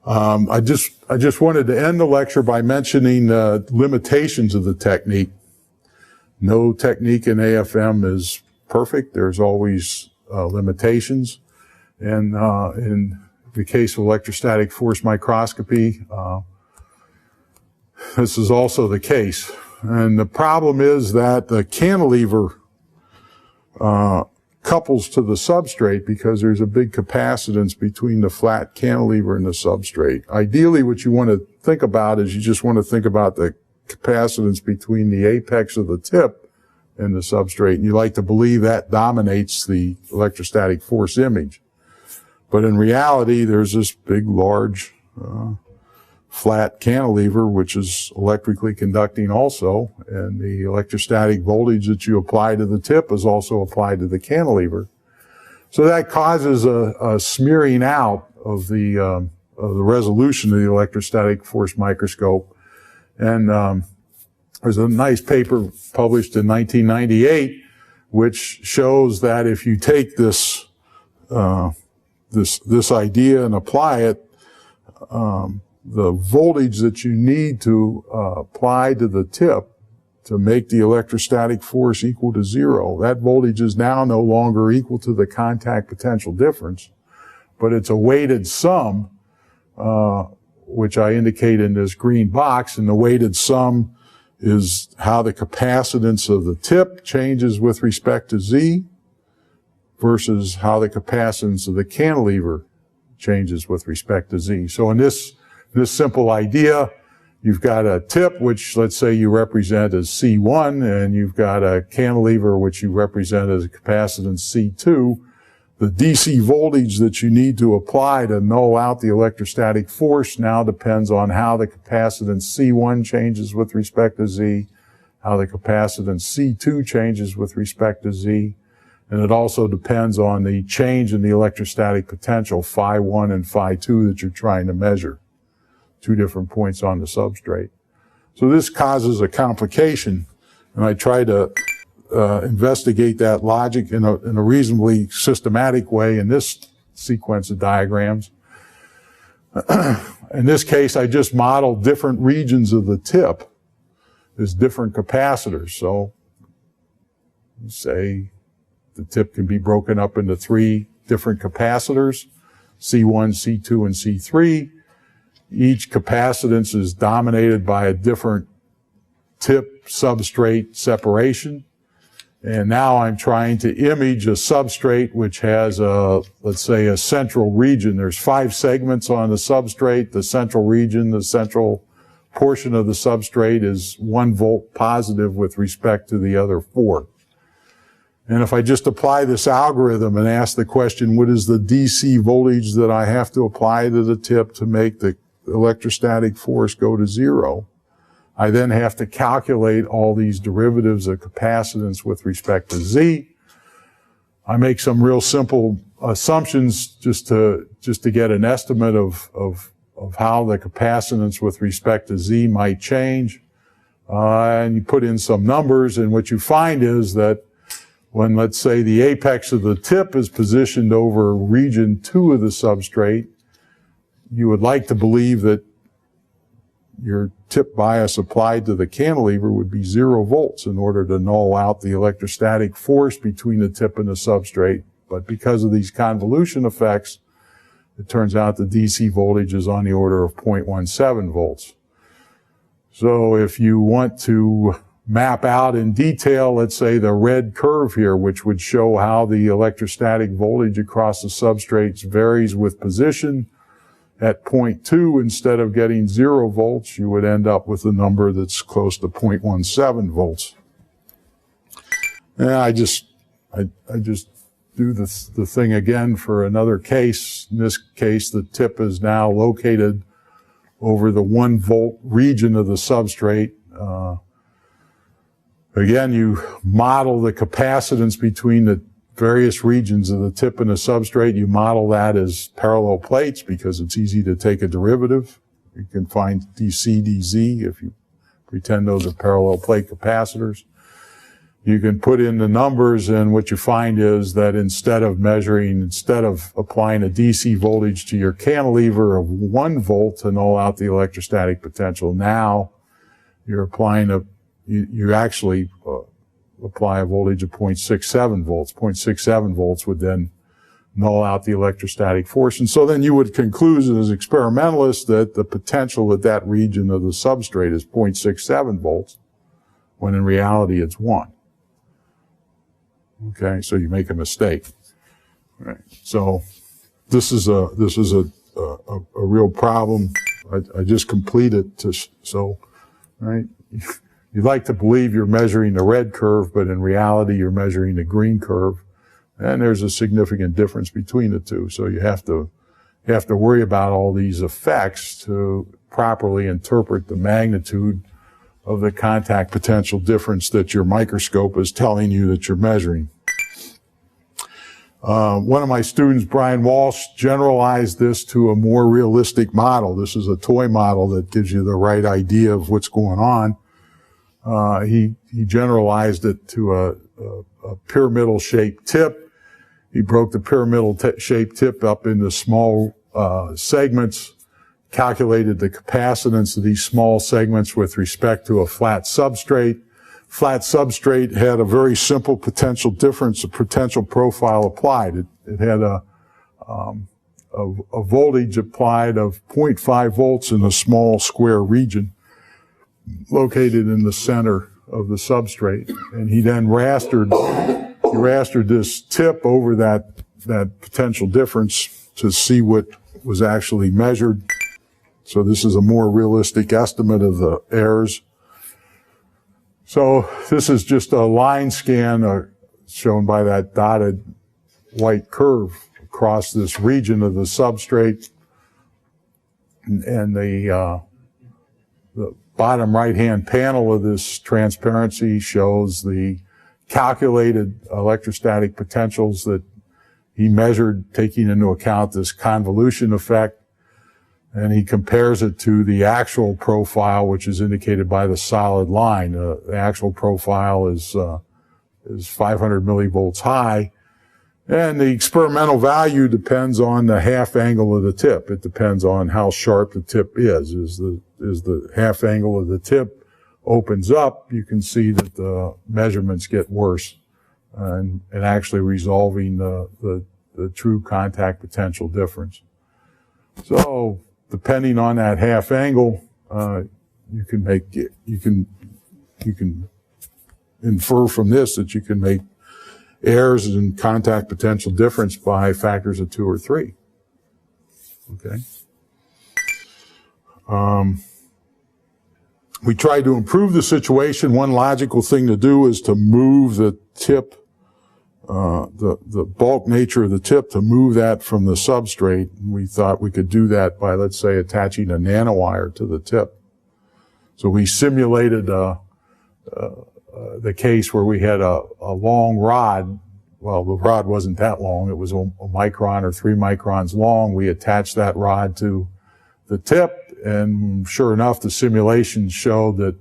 I just wanted to end the lecture by mentioning the limitations of the technique. No technique in AFM is perfect. There's always limitations. And in the case of electrostatic force microscopy, this is also the case. And the problem is that the cantilever couples to the substrate because there's a big capacitance between the flat cantilever and the substrate. Ideally, what you want to think about is you just want to think about the capacitance between the apex of the tip and the substrate. And you like to believe that dominates the electrostatic force image. But in reality, there's this big, large, flat cantilever, which is electrically conducting also, and the electrostatic voltage that you apply to the tip is also applied to the cantilever. So that causes a smearing out of the resolution of the electrostatic force microscope. And there's a nice paper published in 1998 which shows that if you take this this idea and apply it, the voltage that you need to apply to the tip to make the electrostatic force equal to zero, that voltage is now no longer equal to the contact potential difference, but it's a weighted sum, which I indicate in this green box, and the weighted sum is how the capacitance of the tip changes with respect to Z versus how the capacitance of the cantilever changes with respect to Z. So in this simple idea, you've got a tip, which let's say you represent as C1, and you've got a cantilever, which you represent as a capacitance C2. The DC voltage that you need to apply to null out the electrostatic force now depends on how the capacitance C1 changes with respect to Z, how the capacitance C2 changes with respect to Z, and it also depends on the change in the electrostatic potential, phi 1 and phi 2, that you're trying to measure. 2 different points on the substrate. So this causes a complication, and I try to investigate that logic in a reasonably systematic way in this sequence of diagrams. In this case, I just modeled different regions of the tip as different capacitors. So say the tip can be broken up into 3 different capacitors, C1, C2, and C3. Each capacitance is dominated by a different tip substrate separation. And now I'm trying to image a substrate which has let's say a central region. There's 5 segments on the substrate. The central region, the central portion of the substrate is 1 volt positive with respect to the other 4. And if I just apply this algorithm and ask the question, what is the DC voltage that I have to apply to the tip to make the electrostatic force go to 0, I then have to calculate all these derivatives of capacitance with respect to Z. I make some real simple assumptions just to get an estimate of how the capacitance with respect to Z might change. And you put in some numbers, and what you find is that when, let's say, the apex of the tip is positioned over region 2 of the substrate, you would like to believe that your tip bias applied to the cantilever would be 0 volts in order to null out the electrostatic force between the tip and the substrate. But because of these convolution effects, it turns out the DC voltage is on the order of 0.17 volts. So if you want to map out in detail, let's say, the red curve here, which would show how the electrostatic voltage across the substrates varies with position, at 0.2, instead of getting 0 volts, you would end up with a number that's close to 0.17 volts. And I just do the thing again for another case. In this case, the tip is now located over the 1 volt region of the substrate. Again, you model the capacitance between the various regions of the tip and the substrate. You model that as parallel plates because it's easy to take a derivative You can find DC, DZ if you pretend those are parallel plate capacitors. You can put in the numbers, and what you find is that instead of applying a DC voltage to your cantilever of 1 volt to null out the electrostatic potential, now you're applying you actually apply a voltage of 0.67 volts. 0.67 volts would then null out the electrostatic force. And so then you would conclude as experimentalists that the potential at that region of the substrate is 0.67 volts, when in reality it's 1. Okay, so you make a mistake. Right. So this is a real problem. I just completed right. You'd like to believe you're measuring the red curve, but in reality you're measuring the green curve, and there's a significant difference between the two. So you have to worry about all these effects to properly interpret the magnitude of the contact potential difference that your microscope is telling you that you're measuring. One of my students, Brian Walsh, generalized this to a more realistic model. This is a toy model that gives you the right idea of what's going on. He generalized it to a pyramidal shaped tip. He broke the pyramidal shaped tip up into small segments, calculated the capacitance of these small segments with respect to a flat substrate. Flat substrate had a very simple potential difference, a potential profile applied. It had a voltage applied of 0.5 volts in a small square region located in the center of the substrate. And he then rastered this tip over that potential difference to see what was actually measured. So this is a more realistic estimate of the errors. So this is just a line scan shown by that dotted white curve across this region of the substrate. And the bottom right-hand panel of this transparency shows the calculated electrostatic potentials that he measured, taking into account this convolution effect. And he compares it to the actual profile, which is indicated by the solid line. The actual profile is 500 millivolts high. And the experimental value depends on the half angle of the tip. It depends on how sharp the tip is. As the half angle of the tip opens up, you can see that the measurements get worse and actually resolving the true contact potential difference. So, depending on that half angle, you can infer from this that you can make errors in contact potential difference by factors of 2 or 3. Okay. We tried to improve the situation. One logical thing to do is to move the tip, the bulk nature of the tip, to move that from the substrate. We thought we could do that by, let's say, attaching a nanowire to the tip. So we simulated the case where we had a long rod. Well, the rod wasn't that long. It was a micron or 3 microns long. We attached that rod to the tip, and sure enough, the simulations showed that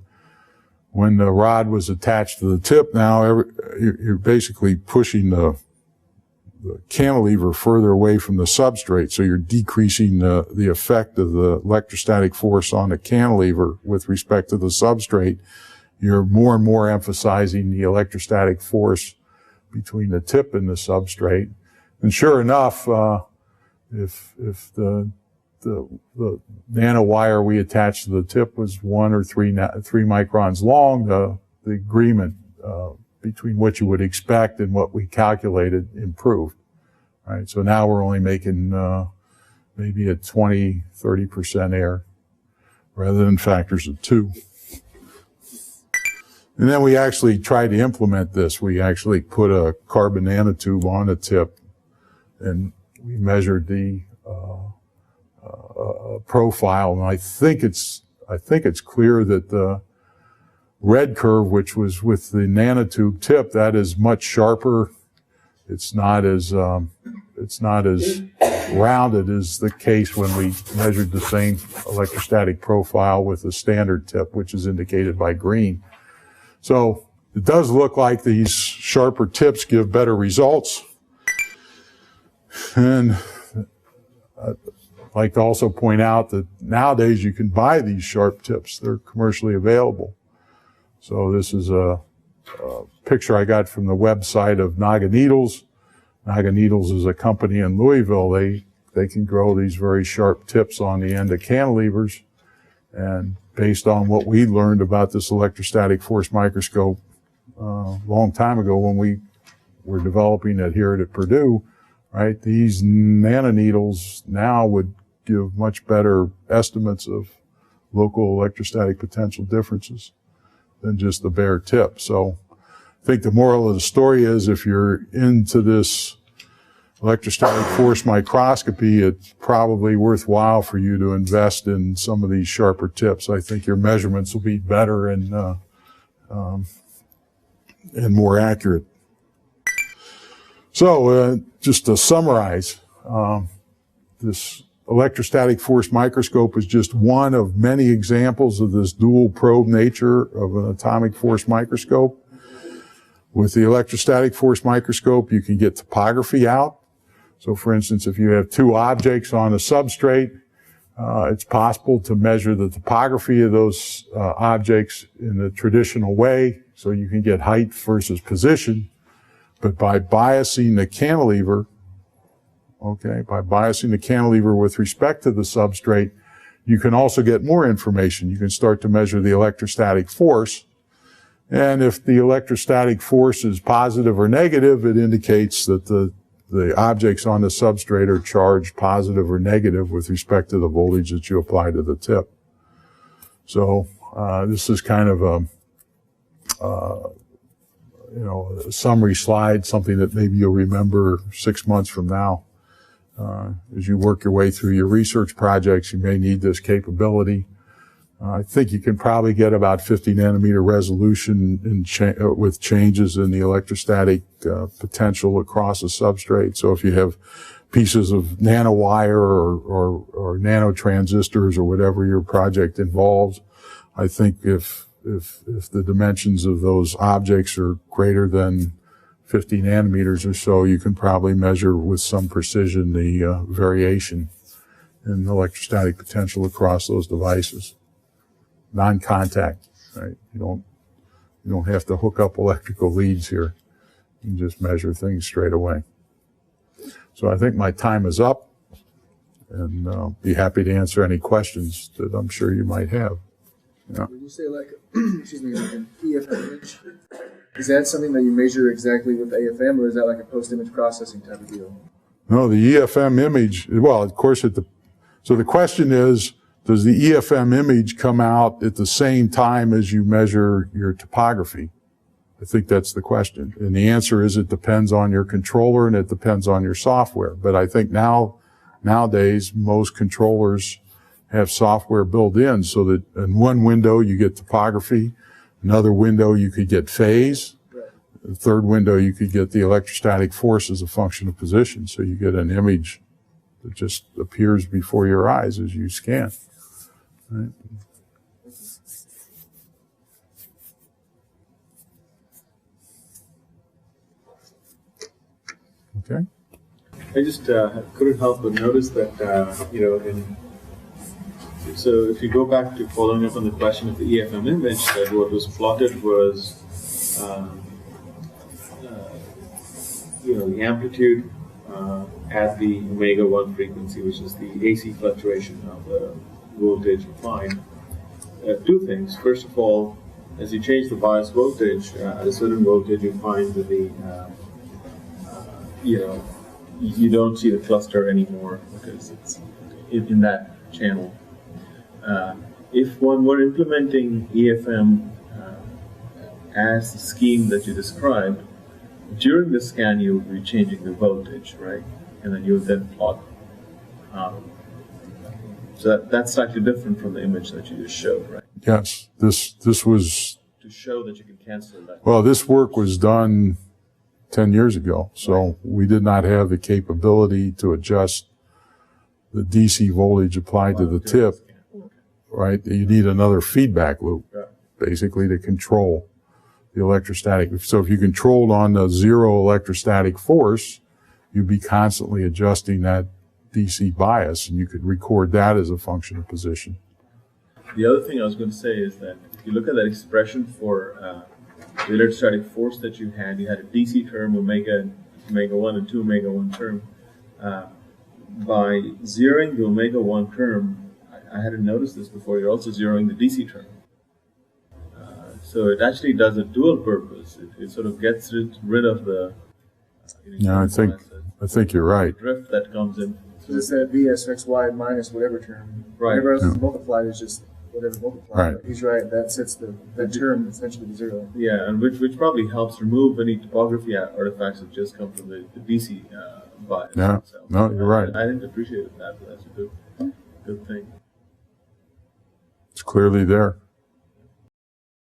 when the rod was attached to the tip, now you're basically pushing the cantilever further away from the substrate, so you're decreasing the effect of the electrostatic force on the cantilever with respect to the substrate. You're more and more emphasizing the electrostatic force between the tip and the substrate. And sure enough, if the nanowire we attached to the tip was 1 or 3 microns long, the agreement between what you would expect and what we calculated improved. Right? So now we're only making maybe a 20-30% error rather than factors of 2. And then we actually tried to implement this. We actually put a carbon nanotube on the tip, and we measured the profile. And I think it's clear that the red curve, which was with the nanotube tip, that is much sharper. It's not as rounded is the case when we measured the same electrostatic profile with a standard tip, which is indicated by green. So it does look like these sharper tips give better results. And I'd like to also point out that nowadays you can buy these sharp tips. They're commercially available. So this is a picture I got from the website of Naga Needles. Naga Needles is a company in Louisville. They can grow these very sharp tips on the end of cantilevers. And based on what we learned about this electrostatic force microscope a long time ago when we were developing it here at Purdue, right, these nanoneedles now would give much better estimates of local electrostatic potential differences than just the bare tip. So I think the moral of the story is if you're into this electrostatic force microscopy, it's probably worthwhile for you to invest in some of these sharper tips. I think your measurements will be better and more accurate. So just to summarize, this electrostatic force microscope is just one of many examples of this dual probe nature of an atomic force microscope. With the electrostatic force microscope, you can get topography out. So for instance, if you have two objects on a substrate, it's possible to measure the topography of those objects in the traditional way, so you can get height versus position. But by biasing the cantilever, with respect to the substrate, you can also get more information. You can start to measure the electrostatic force. And if the electrostatic force is positive or negative, it indicates that the objects on the substrate are charged positive or negative with respect to the voltage that you apply to the tip. So this is kind of a summary slide, something that maybe you'll remember 6 months from now. As you work your way through your research projects, you may need this capability. I think you can probably get about 50 nanometer resolution with changes in the electrostatic potential across a substrate. So if you have pieces of nanowire or nanotransistors or whatever your project involves, I think if the dimensions of those objects are greater than 50 nanometers or so, you can probably measure with some precision the variation in electrostatic potential across those devices. Non-contact, right? You don't have to hook up electrical leads here. You can just measure things straight away. So I think my time is up, and be happy to answer any questions that I'm sure you might have. Yeah. When you say like an EFM image, is that something that you measure exactly with AFM, or is that like a post-image processing type of deal? No, the EFM image, well, of course, so the question is, does the EFM image come out at the same time as you measure your topography? I think that's the question. And the answer is it depends on your controller and it depends on your software. But I think nowadays, most controllers have software built in so that in one window you get topography, another window you could get phase, the third window you could get the electrostatic force as a function of position. So you get an image that just appears before your eyes as you scan. Right. Okay. I just couldn't help but notice that, so if you go back to following up on the question of the EFM image, that what was plotted was, the amplitude at the omega-1 frequency, which is the AC fluctuation of the voltage applied. Two things. First of all, as you change the bias voltage, at a certain voltage, you find that you don't see the cluster anymore because it's in that channel. If one were implementing EFM as the scheme that you described, during the scan you would be changing the voltage, right? And then you would then plot. So that's slightly different from the image that you just showed, right? Yes, this was to show that you can cancel that. Well, this work was done 10 years ago, so we did not have the capability to adjust the DC voltage applied to the tip, right? You need another feedback loop, basically, to control the electrostatic. So if you controlled on the zero electrostatic force, you'd be constantly adjusting that DC bias, and you could record that as a function of position. The other thing I was going to say is that if you look at that expression for the electrostatic force that you had a DC term, omega 1 and 2 omega 1 term. By zeroing the omega 1 term, I hadn't noticed this before, you're also zeroing the DC term. So it actually does a dual purpose. It sort of gets rid of the I think you're right. drift that comes in. So it's that VSXY minus whatever term. Right. Whatever else is multiplied is just whatever multiplied. Right. He's right. That sets that term essentially to zero. Yeah, and which probably helps remove any topography artifacts that just come from the DC bias. Yeah. itself. No, you're right. I didn't appreciate that, but that's a good thing. It's clearly there.